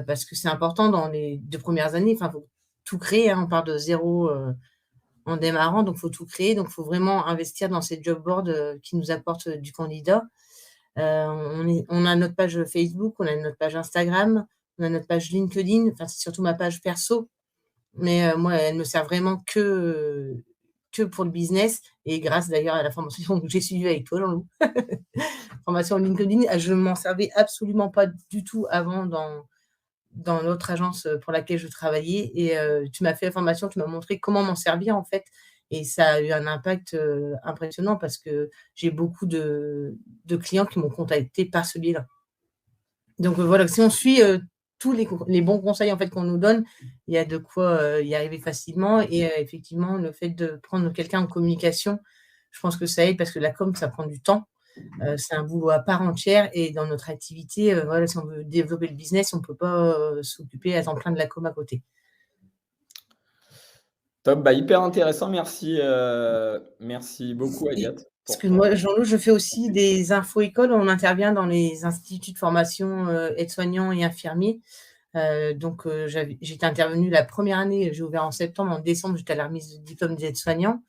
parce que c'est important dans les 2 premières années. Enfin, faut tout créer. On part de zéro en démarrant, donc faut tout créer. Donc, faut vraiment investir dans ces job boards qui nous apportent du candidat. On a notre page Facebook, on a notre page Instagram, on a notre page LinkedIn. Enfin, c'est surtout ma page perso, mais moi, elle me sert vraiment que pour le business, et grâce d'ailleurs à la formation que j'ai suivie avec toi, Jean-Loup. Formation LinkedIn, je ne m'en servais absolument pas du tout avant dans l'autre agence pour laquelle je travaillais, et tu m'as fait la formation, tu m'as montré comment m'en servir en fait, et ça a eu un impact impressionnant parce que j'ai beaucoup de clients qui m'ont contacté par ce biais-là. Donc voilà, si on suit tous les bons conseils en fait qu'on nous donne, il y a de quoi y arriver facilement. Et effectivement, le fait de prendre quelqu'un en communication, je pense que ça aide parce que la com, ça prend du temps. C'est un boulot à part entière, et dans notre activité, voilà, si on veut développer le business, on ne peut pas s'occuper à temps plein de la com à côté. Top, hyper intéressant, merci beaucoup, Agathe. Excuse-moi, Jean-Loup, je fais aussi des info-écoles. On intervient dans les instituts de formation aides-soignants et infirmiers. Donc, j'étais intervenue la première année, j'ai ouvert en septembre. En décembre, j'étais à la remise de diplôme des aides-soignants.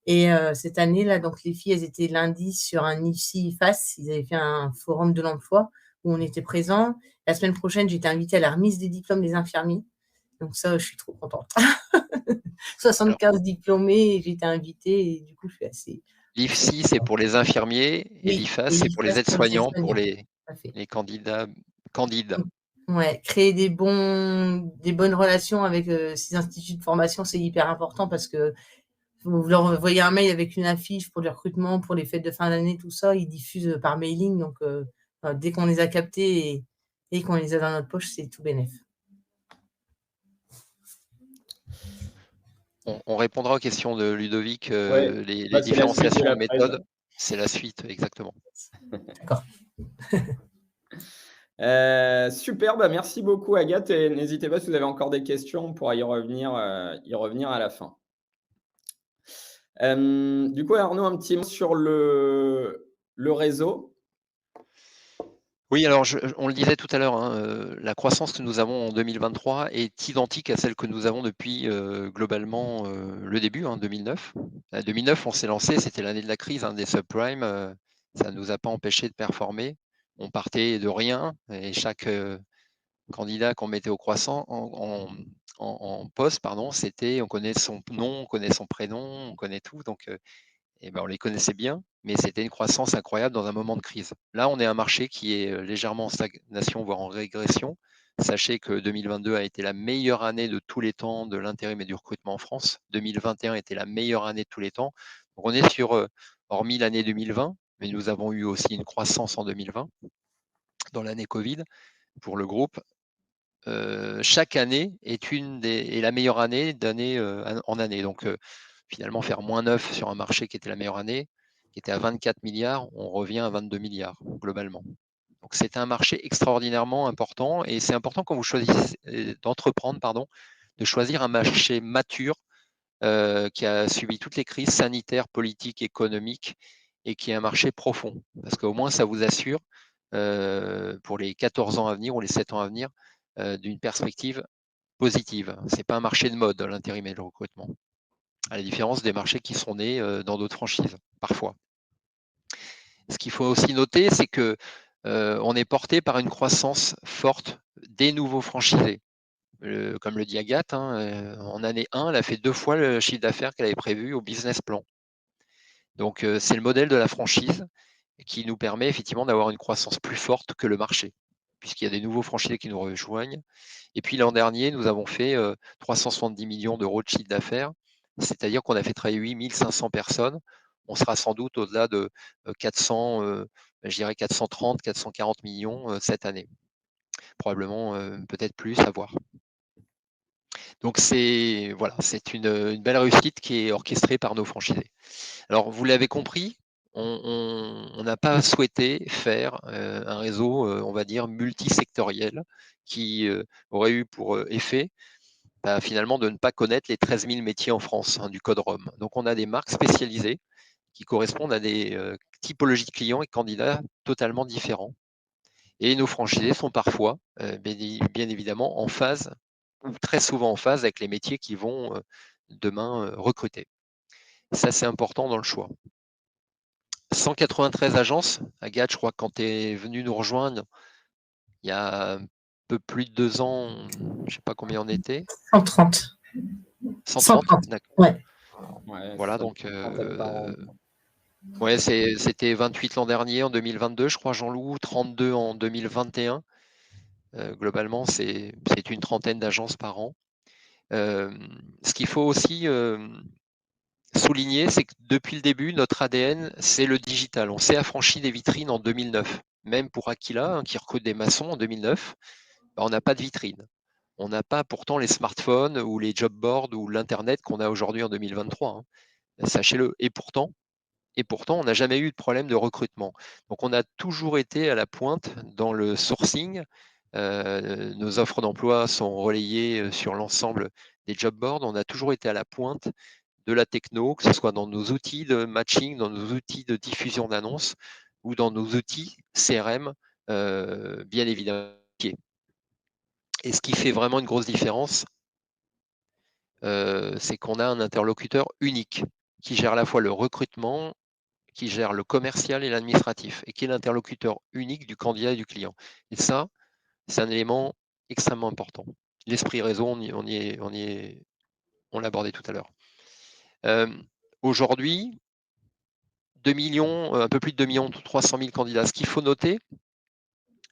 Et cette année, là, donc les filles, elles étaient lundi sur un IFSI-IFAS. Ils avaient fait un forum de l'emploi où on était présents. La semaine prochaine, j'étais invitée à la remise des diplômes des infirmiers. Donc ça, je suis trop contente. 75 diplômés, j'ai été invitée et du coup, je suis assez... L'IFSI, c'est pour les infirmiers et Oui, l'IFAS, et c'est pour les l'IFAS pour les aides-soignants, pour aides-soignants. Tout à fait. les candidats candides. Ouais, créer des bonnes relations avec ces instituts de formation, c'est hyper important parce que vous leur envoyez un mail avec une affiche pour du recrutement, pour les fêtes de fin d'année, tout ça, ils diffusent par mailing. Donc, dès qu'on les a captés et qu'on les a dans notre poche, c'est tout bénef. On répondra aux questions de Ludovic, Ouais. les Bah, c'est la suite de différenciations la de méthodes. C'est la suite, exactement. D'accord. Super, bah, merci beaucoup Agathe et n'hésitez pas si vous avez encore des questions, on pourra y revenir à la fin. Du coup, Arnaud, un petit mot sur le réseau. Oui, alors on le disait tout à l'heure, hein, la croissance que nous avons en 2023 est identique à celle que nous avons depuis globalement le début, 2009. En 2009, on s'est lancé, c'était l'année de la crise des subprimes, ça ne nous a pas empêché de performer. On partait de rien et chaque candidat qu'on mettait au croissant en poste, on connaît son nom, on connaît son prénom, on connaît tout, donc on les connaissait bien, mais c'était une croissance incroyable dans un moment de crise. Là, on est un marché qui est légèrement en stagnation, voire en régression. Sachez que 2022 a été la meilleure année de tous les temps de l'intérim et du recrutement en France. 2021 était la meilleure année de tous les temps. Donc on est sur, hormis l'année 2020, mais nous avons eu aussi une croissance en 2020, dans l'année Covid, pour le groupe. Chaque année est la meilleure année d'année en année. Donc finalement, faire -9 sur un marché qui était la meilleure année, qui était à 24 milliards, on revient à 22 milliards globalement. Donc c'est un marché extraordinairement important et c'est important quand vous choisissez d'entreprendre, de choisir un marché mature qui a subi toutes les crises sanitaires, politiques, économiques et qui est un marché profond. Parce qu'au moins, ça vous assure pour les 14 ans à venir ou les 7 ans à venir d'une perspective positive. Ce n'est pas un marché de mode, l'intérim et le recrutement, à la différence des marchés qui sont nés dans d'autres franchises, parfois. Ce qu'il faut aussi noter, c'est que on est porté par une croissance forte des nouveaux franchisés. Comme le dit Agathe, en année 1, elle a fait 2 fois le chiffre d'affaires qu'elle avait prévu au business plan. Donc c'est le modèle de la franchise qui nous permet effectivement d'avoir une croissance plus forte que le marché, puisqu'il y a des nouveaux franchisés qui nous rejoignent. Et puis l'an dernier, nous avons fait 370 millions d'euros de chiffre d'affaires, c'est-à-dire qu'on a fait travailler 8500 personnes. On sera sans doute au-delà de 400, je dirais 430, 440 millions cette année. Probablement peut-être plus, à voir. Donc c'est une belle réussite qui est orchestrée par nos franchisés. Alors vous l'avez compris, on n'a pas souhaité faire un réseau, on va dire, multisectoriel qui aurait eu pour effet finalement de ne pas connaître les 13 000 métiers en France du Code ROM. Donc on a des marques spécialisées qui correspondent à des typologies de clients et candidats totalement différents. Et nos franchisés sont parfois, bien évidemment, en phase, ou très souvent en phase avec les métiers qui vont demain recruter. Ça, c'est important dans le choix. 193 agences. Agathe, je crois que quand tu es venu nous rejoindre, il y a un peu plus de 2 ans, je ne sais pas combien on était. 130. 130, d'accord. Ouais. Voilà, donc ouais, c'était 28 l'an dernier, en 2022, je crois, Jean-Loup, 32 en 2021. Globalement, c'est une trentaine d'agences par an. Ce qu'il faut aussi souligner, c'est que depuis le début, notre ADN, c'est le digital. On s'est affranchi des vitrines en 2009. Même pour Aquila, qui recrute des maçons en 2009, on n'a pas de vitrine. On n'a pas pourtant les smartphones ou les job boards ou l'Internet qu'on a aujourd'hui en 2023. Sachez-le. Et pourtant, on n'a jamais eu de problème de recrutement. Donc, on a toujours été à la pointe dans le sourcing. Nos offres d'emploi sont relayées sur l'ensemble des job boards. On a toujours été à la pointe de la techno, que ce soit dans nos outils de matching, dans nos outils de diffusion d'annonces ou dans nos outils CRM, bien évidemment. Et ce qui fait vraiment une grosse différence, c'est qu'on a un interlocuteur unique. qui gère à la fois le recrutement, qui gère le commercial et l'administratif, et qui est l'interlocuteur unique du candidat et du client. Et ça, c'est un élément extrêmement important. L'esprit réseau, on l'a abordé tout à l'heure. Aujourd'hui, 2 millions, un peu plus de 2 300 000 candidats. Ce qu'il faut noter,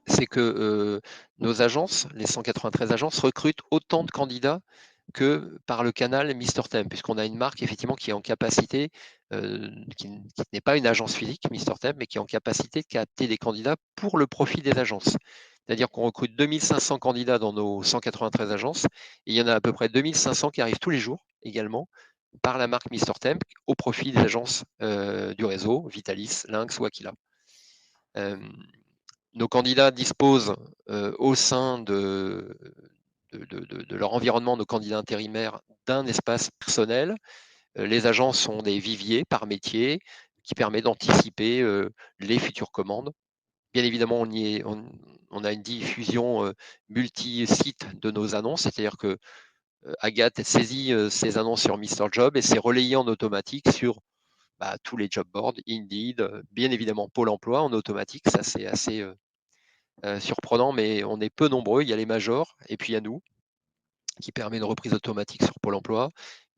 c'est que nos agences, les 193 agences, recrutent autant de candidats que par le canal MrTemp, puisqu'on a une marque effectivement qui est en capacité, qui n'est pas une agence physique, MrTemp, mais qui est en capacité de capter des candidats pour le profit des agences. C'est-à-dire qu'on recrute 2500 candidats dans nos 193 agences, et il y en a à peu près 2500 qui arrivent tous les jours également par la marque MrTemp au profit des agences du réseau, Vitalis, Lynx ou Aquila. Nos candidats disposent au sein de leur environnement, nos candidats intérimaires, d'un espace personnel. Les agences sont des viviers par métier qui permet d'anticiper les futures commandes. Bien évidemment, on a une diffusion multi-site de nos annonces, c'est-à-dire que Agathe saisit ces annonces sur MrJob et c'est relayé en automatique sur tous les job boards, Indeed, bien évidemment Pôle emploi en automatique. Ça, c'est assez surprenant, mais on est peu nombreux. Il y a les majors et puis il y a nous qui permet une reprise automatique sur Pôle emploi,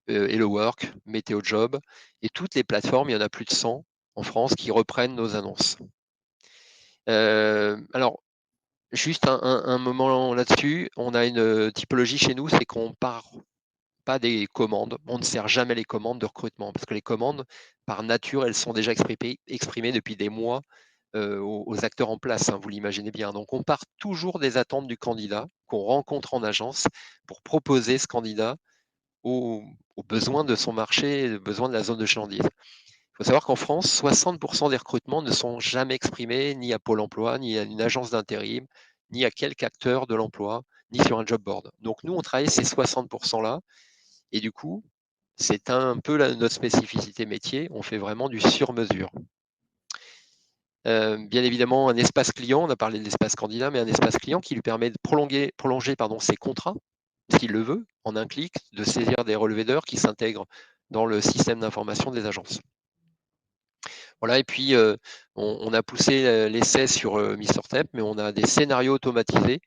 Hello Work, Météo Job et toutes les plateformes. Il y en a plus de 100 en France qui reprennent nos annonces. Alors, juste un moment là-dessus, on a une typologie chez nous, c'est qu'on part pas des commandes, on ne sert jamais les commandes de recrutement, parce que les commandes, par nature, elles sont déjà exprimées depuis des mois aux acteurs en place, hein, vous l'imaginez bien. Donc on part toujours des attentes du candidat qu'on rencontre en agence pour proposer ce candidat aux besoins de son marché, aux besoins de la zone de chalandise. Il faut savoir qu'en France, 60% des recrutements ne sont jamais exprimés ni à Pôle emploi, ni à une agence d'intérim, ni à quelque acteur de l'emploi, ni sur un job board. Donc nous, on travaille ces 60%-là, et du coup, c'est un peu notre spécificité métier, on fait vraiment du sur-mesure. Bien évidemment, un espace client, on a parlé de l'espace candidat, mais un espace client qui lui permet de prolonger ses contrats, s'il le veut, en un clic, de saisir des relevés d'heures qui s'intègrent dans le système d'information des agences. Voilà, et puis on a poussé l'essai sur MrTemp, mais on a des scénarios automatisés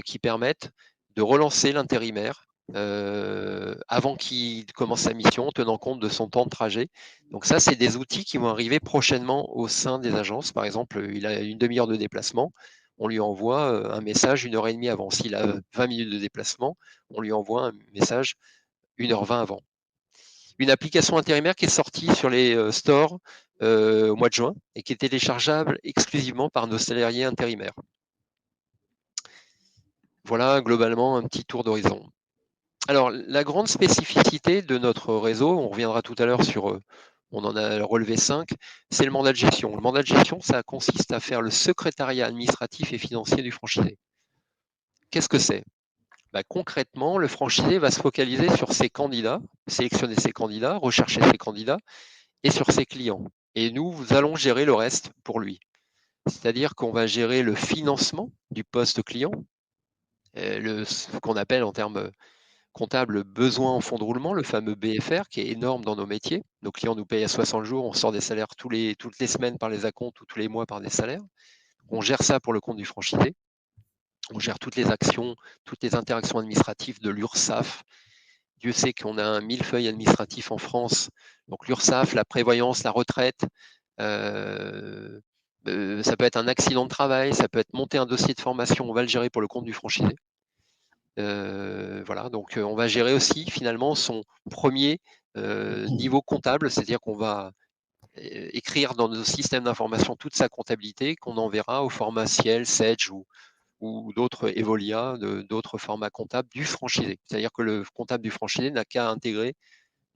qui permettent de relancer l'intérimaire avant qu'il commence sa mission, tenant compte de son temps de trajet. Donc ça, c'est des outils qui vont arriver prochainement au sein des agences. Par exemple, il a une demi-heure de déplacement, on lui envoie un message 1h30 avant. S'il a 20 minutes de déplacement, on lui envoie un message 1h20 avant. Une application intérimaire qui est sortie sur les stores au mois de juin et qui est téléchargeable exclusivement par nos salariés intérimaires. Voilà globalement un petit tour d'horizon. Alors, la grande spécificité de notre réseau, on reviendra tout à l'heure sur, on en a relevé 5, c'est le mandat de gestion. Le mandat de gestion, ça consiste à faire le secrétariat administratif et financier du franchisé. Qu'est-ce que c'est ? Concrètement, le franchisé va se focaliser sur ses candidats, sélectionner ses candidats, rechercher ses candidats et sur ses clients. Et nous allons gérer le reste pour lui. C'est-à-dire qu'on va gérer le financement du poste client, ce qu'on appelle en termes comptables besoin en fonds de roulement, le fameux BFR qui est énorme dans nos métiers. Nos clients nous payent à 60 jours, on sort des salaires toutes les semaines par les acomptes ou tous les mois par des salaires. On gère ça pour le compte du franchisé. On gère toutes les actions, toutes les interactions administratives de l'URSSAF. Dieu sait qu'on a un millefeuille administratif en France. Donc l'URSSAF, la prévoyance, la retraite, ça peut être un accident de travail, ça peut être monter un dossier de formation, on va le gérer pour le compte du franchisé. Voilà, donc on va gérer aussi finalement son premier niveau comptable, c'est-à-dire qu'on va écrire dans nos systèmes d'information toute sa comptabilité qu'on enverra au format Ciel, Sage ou d'autres Evolia, d'autres formats comptables du franchisé. C'est-à-dire que le comptable du franchisé n'a qu'à intégrer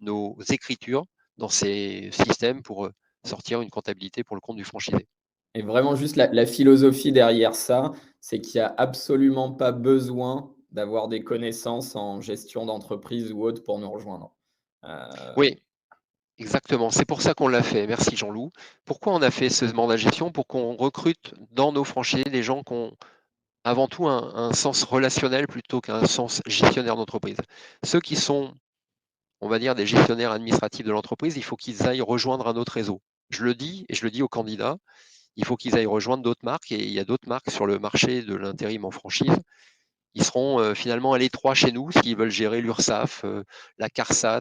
nos écritures dans ces systèmes pour sortir une comptabilité pour le compte du franchisé. Et vraiment juste la philosophie derrière ça, c'est qu'il n'y a absolument pas besoin d'avoir des connaissances en gestion d'entreprise ou autre pour nous rejoindre. Oui, exactement. C'est pour ça qu'on l'a fait. Merci Jean-Loup. Pourquoi on a fait ce mandat de gestion ? Pour qu'on recrute dans nos franchisés des gens qui ont avant tout un sens relationnel plutôt qu'un sens gestionnaire d'entreprise. Ceux qui sont on va dire, des gestionnaires administratifs de l'entreprise, il faut qu'ils aillent rejoindre un autre réseau. Je le dis, et je le dis aux candidats, il faut qu'ils aillent rejoindre d'autres marques, et il y a d'autres marques sur le marché de l'intérim en franchise. Ils seront finalement à l'étroit chez nous s'ils veulent gérer l'URSSAF, la CARSAT,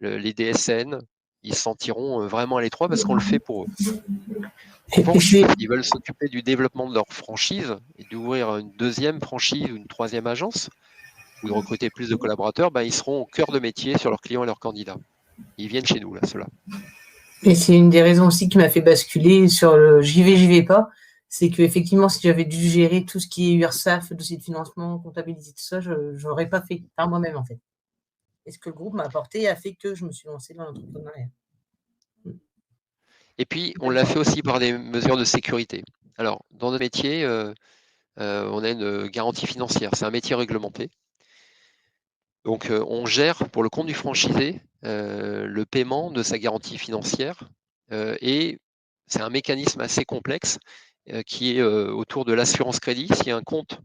les DSN. Ils se sentiront vraiment à l'étroit parce qu'on le fait pour eux. En revanche, s'ils veulent s'occuper du développement de leur franchise et d'ouvrir une deuxième franchise ou une troisième agence ou de recruter plus de collaborateurs, ils seront au cœur de métier sur leurs clients et leurs candidats. Ils viennent chez nous, là, ceux-là. Et c'est une des raisons aussi qui m'a fait basculer sur le j'y vais pas. C'est qu'effectivement, si j'avais dû gérer tout ce qui est URSSAF, dossier de financement, comptabilité, tout ça, je n'aurais pas fait par moi-même, en fait. Et ce que le groupe m'a apporté a fait que je me suis lancée dans l'entrepreneuriat. Et puis, on l'a fait aussi par des mesures de sécurité. Alors, dans notre métier, on a une garantie financière. C'est un métier réglementé. Donc, on gère pour le compte du franchisé le paiement de sa garantie financière. Et c'est un mécanisme assez complexe qui est autour de l'assurance crédit. Si un compte,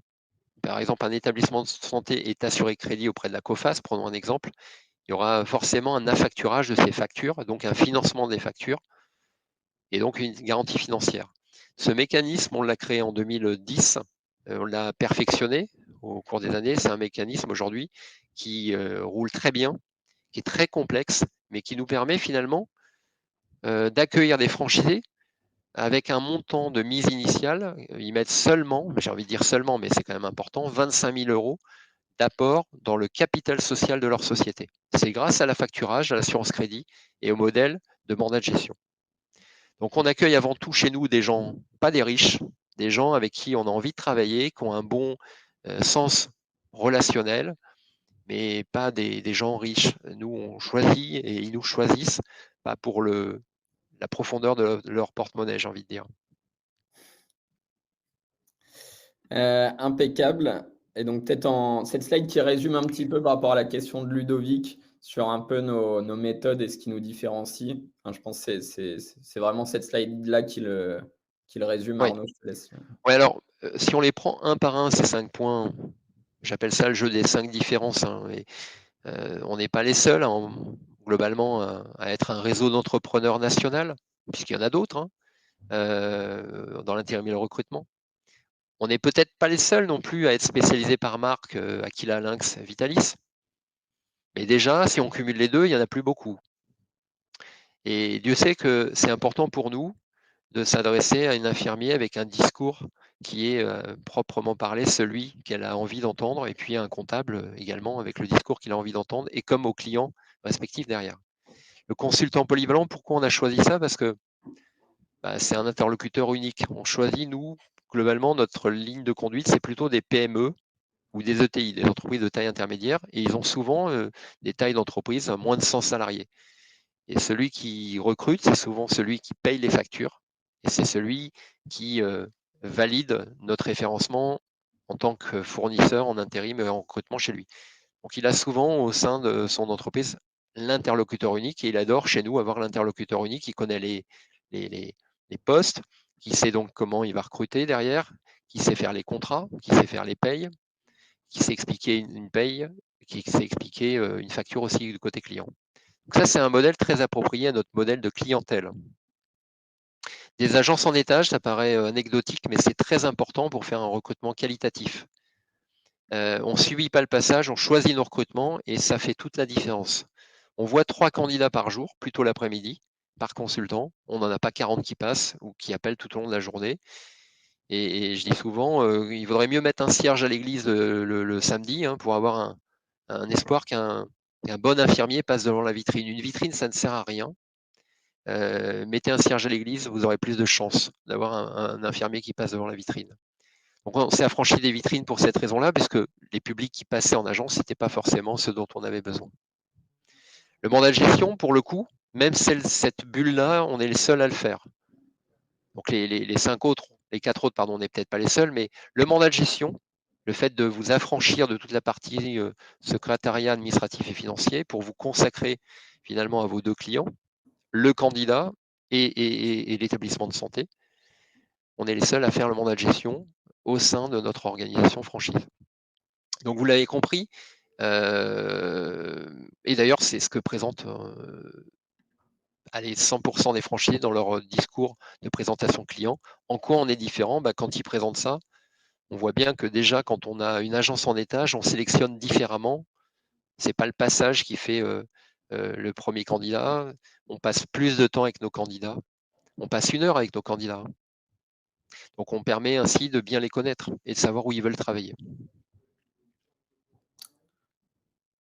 par exemple un établissement de santé, est assuré crédit auprès de la COFAS, prenons un exemple, il y aura forcément un affacturage de ces factures, donc un financement des factures, et donc une garantie financière. Ce mécanisme, on l'a créé en 2010, on l'a perfectionné au cours des années. C'est un mécanisme aujourd'hui qui roule très bien, qui est très complexe, mais qui nous permet finalement d'accueillir des franchisés avec un montant de mise initiale. Ils mettent seulement, j'ai envie de dire seulement, mais c'est quand même important, 25 000 € d'apport dans le capital social de leur société. C'est grâce à l'affacturage, à l'assurance crédit et au modèle de mandat de gestion. Donc on accueille avant tout chez nous des gens, pas des riches, des gens avec qui on a envie de travailler, qui ont un bon sens relationnel, mais pas des gens riches. Nous, on choisit et ils nous choisissent pas pour la profondeur de leur porte-monnaie, j'ai envie de dire. Impeccable. Et donc, peut-être cette slide qui résume un petit peu par rapport à la question de Ludovic sur un peu nos méthodes et ce qui nous différencie. Je pense que c'est vraiment cette slide-là qui le résume. Oui. Arnaud, je te laisse. Ouais, alors, si on les prend un par un, ces 5 points, j'appelle ça le jeu des 5 différences. Et, on n'est pas les seuls, globalement, à être un réseau d'entrepreneurs national, puisqu'il y en a d'autres dans l'intérim et le recrutement. On n'est peut-être pas les seuls non plus à être spécialisés par marque, Aquila, Lynx, Vitalis. Mais déjà, si on cumule les deux, il n'y en a plus beaucoup. Et Dieu sait que c'est important pour nous de s'adresser à une infirmière avec un discours qui est proprement parlé celui qu'elle a envie d'entendre, et puis un comptable également avec le discours qu'il a envie d'entendre, et comme aux clients respectifs derrière. Le consultant polyvalent, pourquoi on a choisi ça? Parce que c'est un interlocuteur unique. On choisit, nous, globalement, notre ligne de conduite, c'est plutôt des PME ou des ETI, des entreprises de taille intermédiaire, et ils ont souvent des tailles d'entreprise à moins de 100 salariés. Et celui qui recrute, c'est souvent celui qui paye les factures, et c'est celui qui valide notre référencement en tant que fournisseur en intérim et en recrutement chez lui. Donc il a souvent au sein de son entreprise l'interlocuteur unique, et il adore chez nous avoir l'interlocuteur unique qui connaît les postes, qui sait donc comment il va recruter derrière, qui sait faire les contrats, qui sait faire les payes, qui sait expliquer une paye, qui sait expliquer une facture aussi du côté client. Donc ça, c'est un modèle très approprié à notre modèle de clientèle. Des agences en étage, ça paraît anecdotique, mais c'est très important pour faire un recrutement qualitatif. On ne subit pas le passage, on choisit nos recrutements et ça fait toute la différence. On voit 3 candidats par jour, plutôt l'après-midi, par consultant. On n'en a pas 40 qui passent ou qui appellent tout au long de la journée. Et je dis souvent, il vaudrait mieux mettre un cierge à l'église le samedi pour avoir un espoir qu'un bon infirmier passe devant la vitrine. Une vitrine, ça ne sert à rien. Mettez un cierge à l'église, vous aurez plus de chances d'avoir un infirmier qui passe devant la vitrine. Donc on s'est affranchi des vitrines pour cette raison-là, puisque les publics qui passaient en agence, ce n'était pas forcément ceux dont on avait besoin. Le mandat de gestion, pour le coup, même cette bulle-là, on est les seuls à le faire. Donc les 5 autres, les 4 autres, pardon, on n'est peut-être pas les seuls, mais le mandat de gestion, le fait de vous affranchir de toute la partie secrétariat administratif et financier pour vous consacrer finalement à vos 2 clients, le candidat et l'établissement de santé, on est les seuls à faire le mandat de gestion au sein de notre organisation franchise. Donc vous l'avez compris, Et d'ailleurs, c'est ce que présentent 100% des franchisés dans leur discours de présentation client. En quoi on est différent? Quand ils présentent ça, on voit bien que déjà, quand on a une agence en étage, on sélectionne différemment. Ce n'est pas le passage qui fait le premier candidat. On passe plus de temps avec nos candidats. On passe 1 heure avec nos candidats. Donc, on permet ainsi de bien les connaître et de savoir où ils veulent travailler.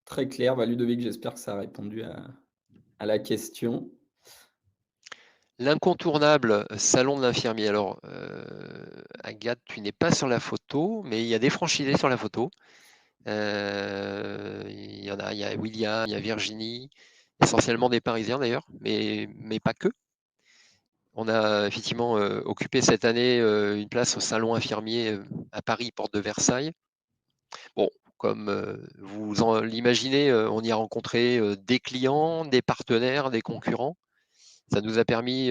Très clair. Ludovic, j'espère que ça a répondu à la question. L'incontournable salon de l'infirmier. Alors, Agathe, tu n'es pas sur la photo, mais il y a des franchisés sur la photo. Il y a William, il y a Virginie, essentiellement des Parisiens d'ailleurs, mais pas que. On a effectivement occupé cette année une place au salon infirmier à Paris, porte de Versailles. Bon, comme vous l'imaginez, on y a rencontré des clients, des partenaires, des concurrents. Ça nous a permis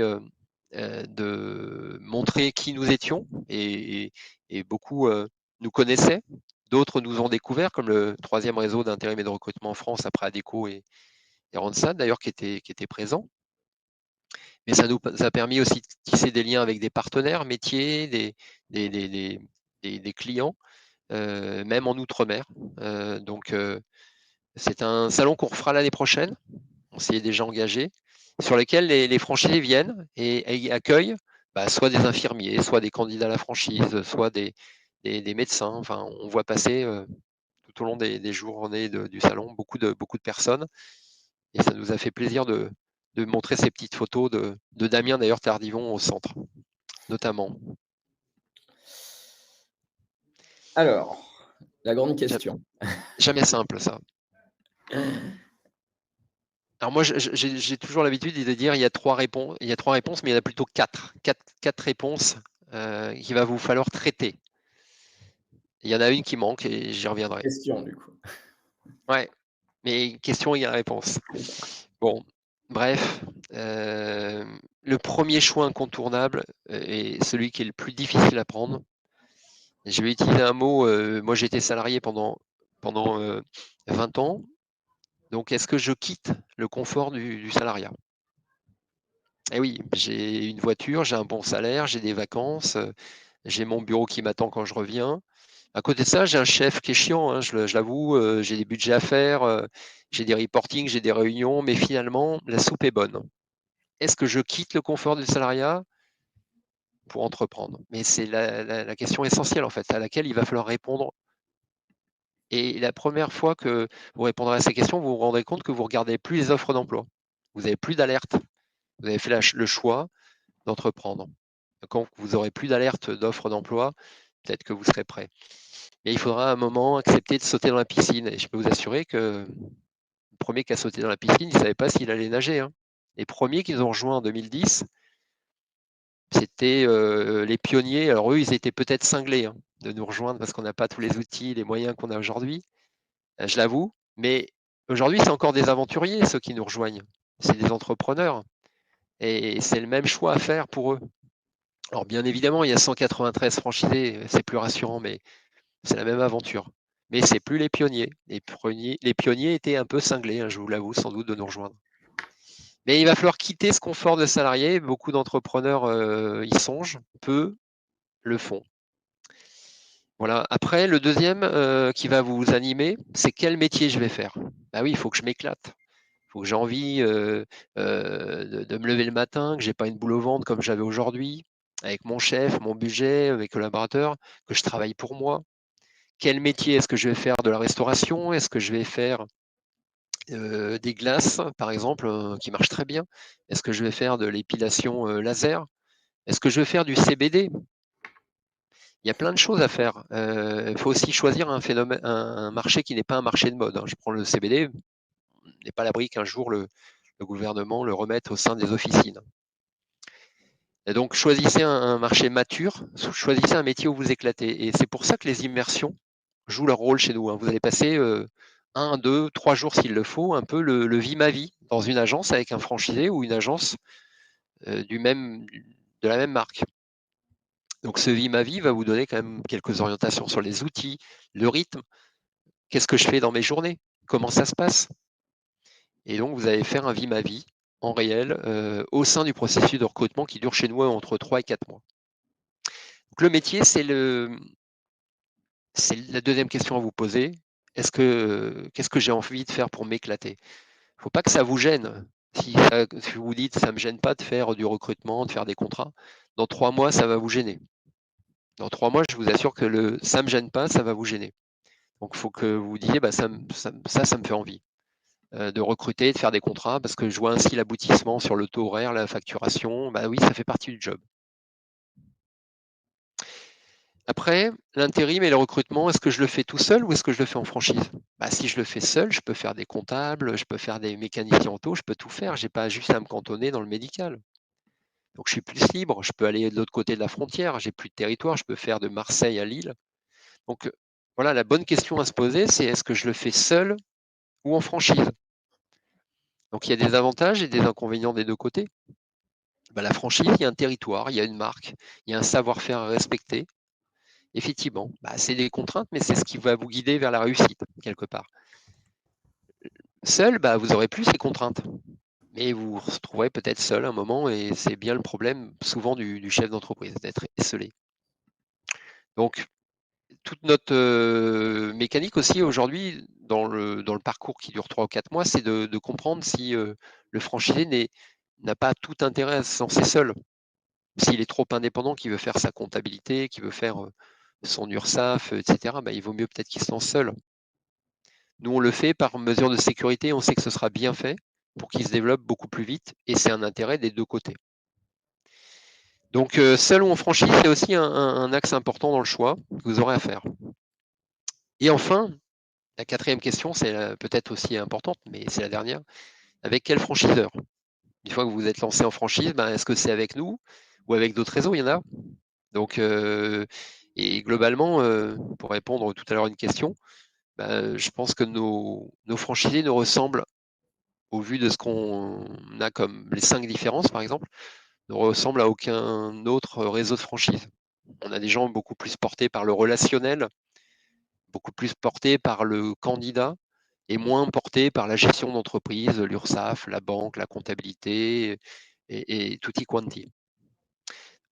de montrer qui nous étions et beaucoup nous connaissaient. D'autres nous ont découvert, comme le 3e réseau d'intérim et de recrutement en France après Adecco et Randstad, d'ailleurs, qui était présent. Mais ça nous a permis aussi de tisser des liens avec des partenaires métiers, des clients, même en Outre-mer. Donc, c'est un salon qu'on refera l'année prochaine. On s'y est déjà engagé, sur lesquels les franchisés viennent et accueillent soit des infirmiers, soit des candidats à la franchise, soit des médecins. Enfin, on voit passer tout au long des journées du salon beaucoup de personnes. Et ça nous a fait plaisir de montrer ces petites photos de Damien, d'ailleurs, Tardivon au centre, notamment. Alors, la grande question. Jamais simple, ça. Alors moi, j'ai toujours l'habitude de dire il y a 3 réponses, mais il y en a plutôt 4 réponses qu'il va vous falloir traiter. Il y en a une qui manque et j'y reviendrai. Question, du coup. Ouais, mais question égale réponse. Bon, bref, le premier choix incontournable est celui qui est le plus difficile à prendre. Je vais utiliser un mot, moi j'ai été salarié pendant 20 ans, donc est-ce que je quitte le confort du salariat? Eh oui, j'ai une voiture, j'ai un bon salaire, j'ai des vacances, j'ai mon bureau qui m'attend quand je reviens. À côté de ça, j'ai un chef qui est chiant, hein, je l'avoue, j'ai des budgets à faire, j'ai des reportings, j'ai des réunions, mais finalement, la soupe est bonne. Est-ce que je quitte le confort du salariat pour entreprendre? Mais c'est la question essentielle, en fait, à laquelle il va falloir répondre. Et la première fois que vous répondrez à ces questions, vous vous rendrez compte que vous ne regardez plus les offres d'emploi. Vous n'avez plus d'alerte. Vous avez fait le choix d'entreprendre. Quand vous aurez plus d'alerte d'offres d'emploi, peut-être que vous serez prêt. Mais il faudra à un moment accepter de sauter dans la piscine. Et je peux vous assurer que le premier qui a sauté dans la piscine, il ne savait pas s'il allait nager, hein. Les premiers qui nous ont rejoints en 2010, c'était les pionniers. Alors eux, ils étaient peut-être cinglés de nous rejoindre parce qu'on n'a pas tous les outils, les moyens qu'on a aujourd'hui. Je l'avoue. Mais aujourd'hui, c'est encore des aventuriers, ceux qui nous rejoignent. C'est des entrepreneurs. Et c'est le même choix à faire pour eux. Alors bien évidemment, il y a 193 franchisés, c'est plus rassurant, mais c'est la même aventure. Mais c'est plus les pionniers. Les pionniers étaient un peu cinglés, hein, je vous l'avoue, sans doute, de nous rejoindre. Mais il va falloir quitter ce confort de salarié. Beaucoup d'entrepreneurs y songent, peu le font. Voilà. Après, le deuxième qui va vous animer, c'est quel métier je vais faire. Bah oui, il faut que je m'éclate. Il faut que j'ai envie de me lever le matin, que je n'ai pas une boule au ventre comme j'avais aujourd'hui, avec mon chef, mon budget, mes collaborateurs, que je travaille pour moi. Quel métier? Est-ce que je vais faire de la restauration? Est-ce que je vais faire des glaces, par exemple, qui marchent très bien? Est-ce que je vais faire de l'épilation laser? Est-ce que je vais faire du CBD? Il y a plein de choses à faire. Il faut aussi choisir un marché qui n'est pas un marché de mode, hein. Je prends le CBD, on n'est pas à l'abri qu'un jour le gouvernement le remette au sein des officines. Et donc, choisissez un marché mature, choisissez un métier où vous éclatez. Et c'est pour ça que les immersions jouent leur rôle chez nous, hein. Vous allez passer 1, 2, 3 jours s'il le faut, un peu le vie ma vie dans une agence avec un franchisé ou une agence de la même marque. Donc ce vie ma vie va vous donner quand même quelques orientations sur les outils, le rythme, qu'est-ce que je fais dans mes journées? Comment ça se passe? Et donc, vous allez faire un vie ma vie en réel au sein du processus de recrutement qui dure chez nous entre 3 et 4 mois. Donc, le métier, c'est la deuxième question à vous poser. Qu'est-ce que j'ai envie de faire pour m'éclater? Il ne faut pas que ça vous gêne. Si vous vous dites ça ne me gêne pas de faire du recrutement, de faire des contrats, dans 3 mois, ça va vous gêner. Dans 3 mois, je vous assure que ça ne me gêne pas, ça va vous gêner. Donc, il faut que vous disiez ça me fait envie de recruter, de faire des contrats, parce que je vois ainsi l'aboutissement sur le taux horaire, la facturation. Oui, ça fait partie du job. Après, l'intérim et le recrutement, est-ce que je le fais tout seul ou est-ce que je le fais en franchise? Si je le fais seul, je peux faire des comptables, je peux faire des mécaniciens auto, je peux tout faire. Je n'ai pas juste à me cantonner dans le médical. Donc, je suis plus libre. Je peux aller de l'autre côté de la frontière. J'ai plus de territoire. Je peux faire de Marseille à Lille. Donc, voilà, la bonne question à se poser, c'est est-ce que je le fais seul ou en franchise? Donc, il y a des avantages et des inconvénients des deux côtés. La franchise, il y a un territoire, il y a une marque, il y a un savoir-faire à respecter. Effectivement, c'est des contraintes, mais c'est ce qui va vous guider vers la réussite, quelque part. Seul, vous n'aurez plus ces contraintes. Mais vous vous retrouverez peut-être seul un moment, et c'est bien le problème souvent du chef d'entreprise, d'être esseulé. Donc, toute notre mécanique aussi aujourd'hui, dans le parcours qui dure 3 ou 4 mois, c'est de comprendre si le franchisé n'a pas tout intérêt à se lancer seul. S'il est trop indépendant, qu'il veut faire sa comptabilité, qu'il veut faire son URSSAF, etc., il vaut mieux peut-être qu'il se lance seul. Nous, on le fait par mesure de sécurité, on sait que ce sera bien fait pour qu'il se développe beaucoup plus vite, et c'est un intérêt des deux côtés. Donc, seul ou en franchise, c'est aussi un axe important dans le choix que vous aurez à faire. Et enfin, la quatrième question, c'est peut-être aussi importante, mais c'est la dernière. Avec quel franchiseur? Une fois que vous vous êtes lancé en franchise, est-ce que c'est avec nous ou avec d'autres réseaux? Il y en a. Donc, et globalement, pour répondre tout à l'heure à une question, je pense que nos franchisés nous ressemblent, au vu de ce qu'on a comme les 5 différences, par exemple, ne ressemblent à aucun autre réseau de franchise. On a des gens beaucoup plus portés par le relationnel, beaucoup plus portés par le candidat, et moins portés par la gestion d'entreprise, l'URSSAF, la banque, la comptabilité et tutti quanti.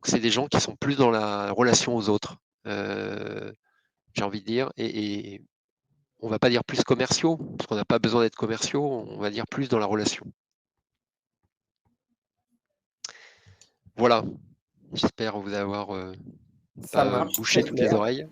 C'est des gens qui sont plus dans la relation aux autres, j'ai envie de dire, et on ne va pas dire plus commerciaux, parce qu'on n'a pas besoin d'être commerciaux, on va dire plus dans la relation. Voilà, j'espère vous avoir Ça pas marche, bouché très toutes les clair. oreilles.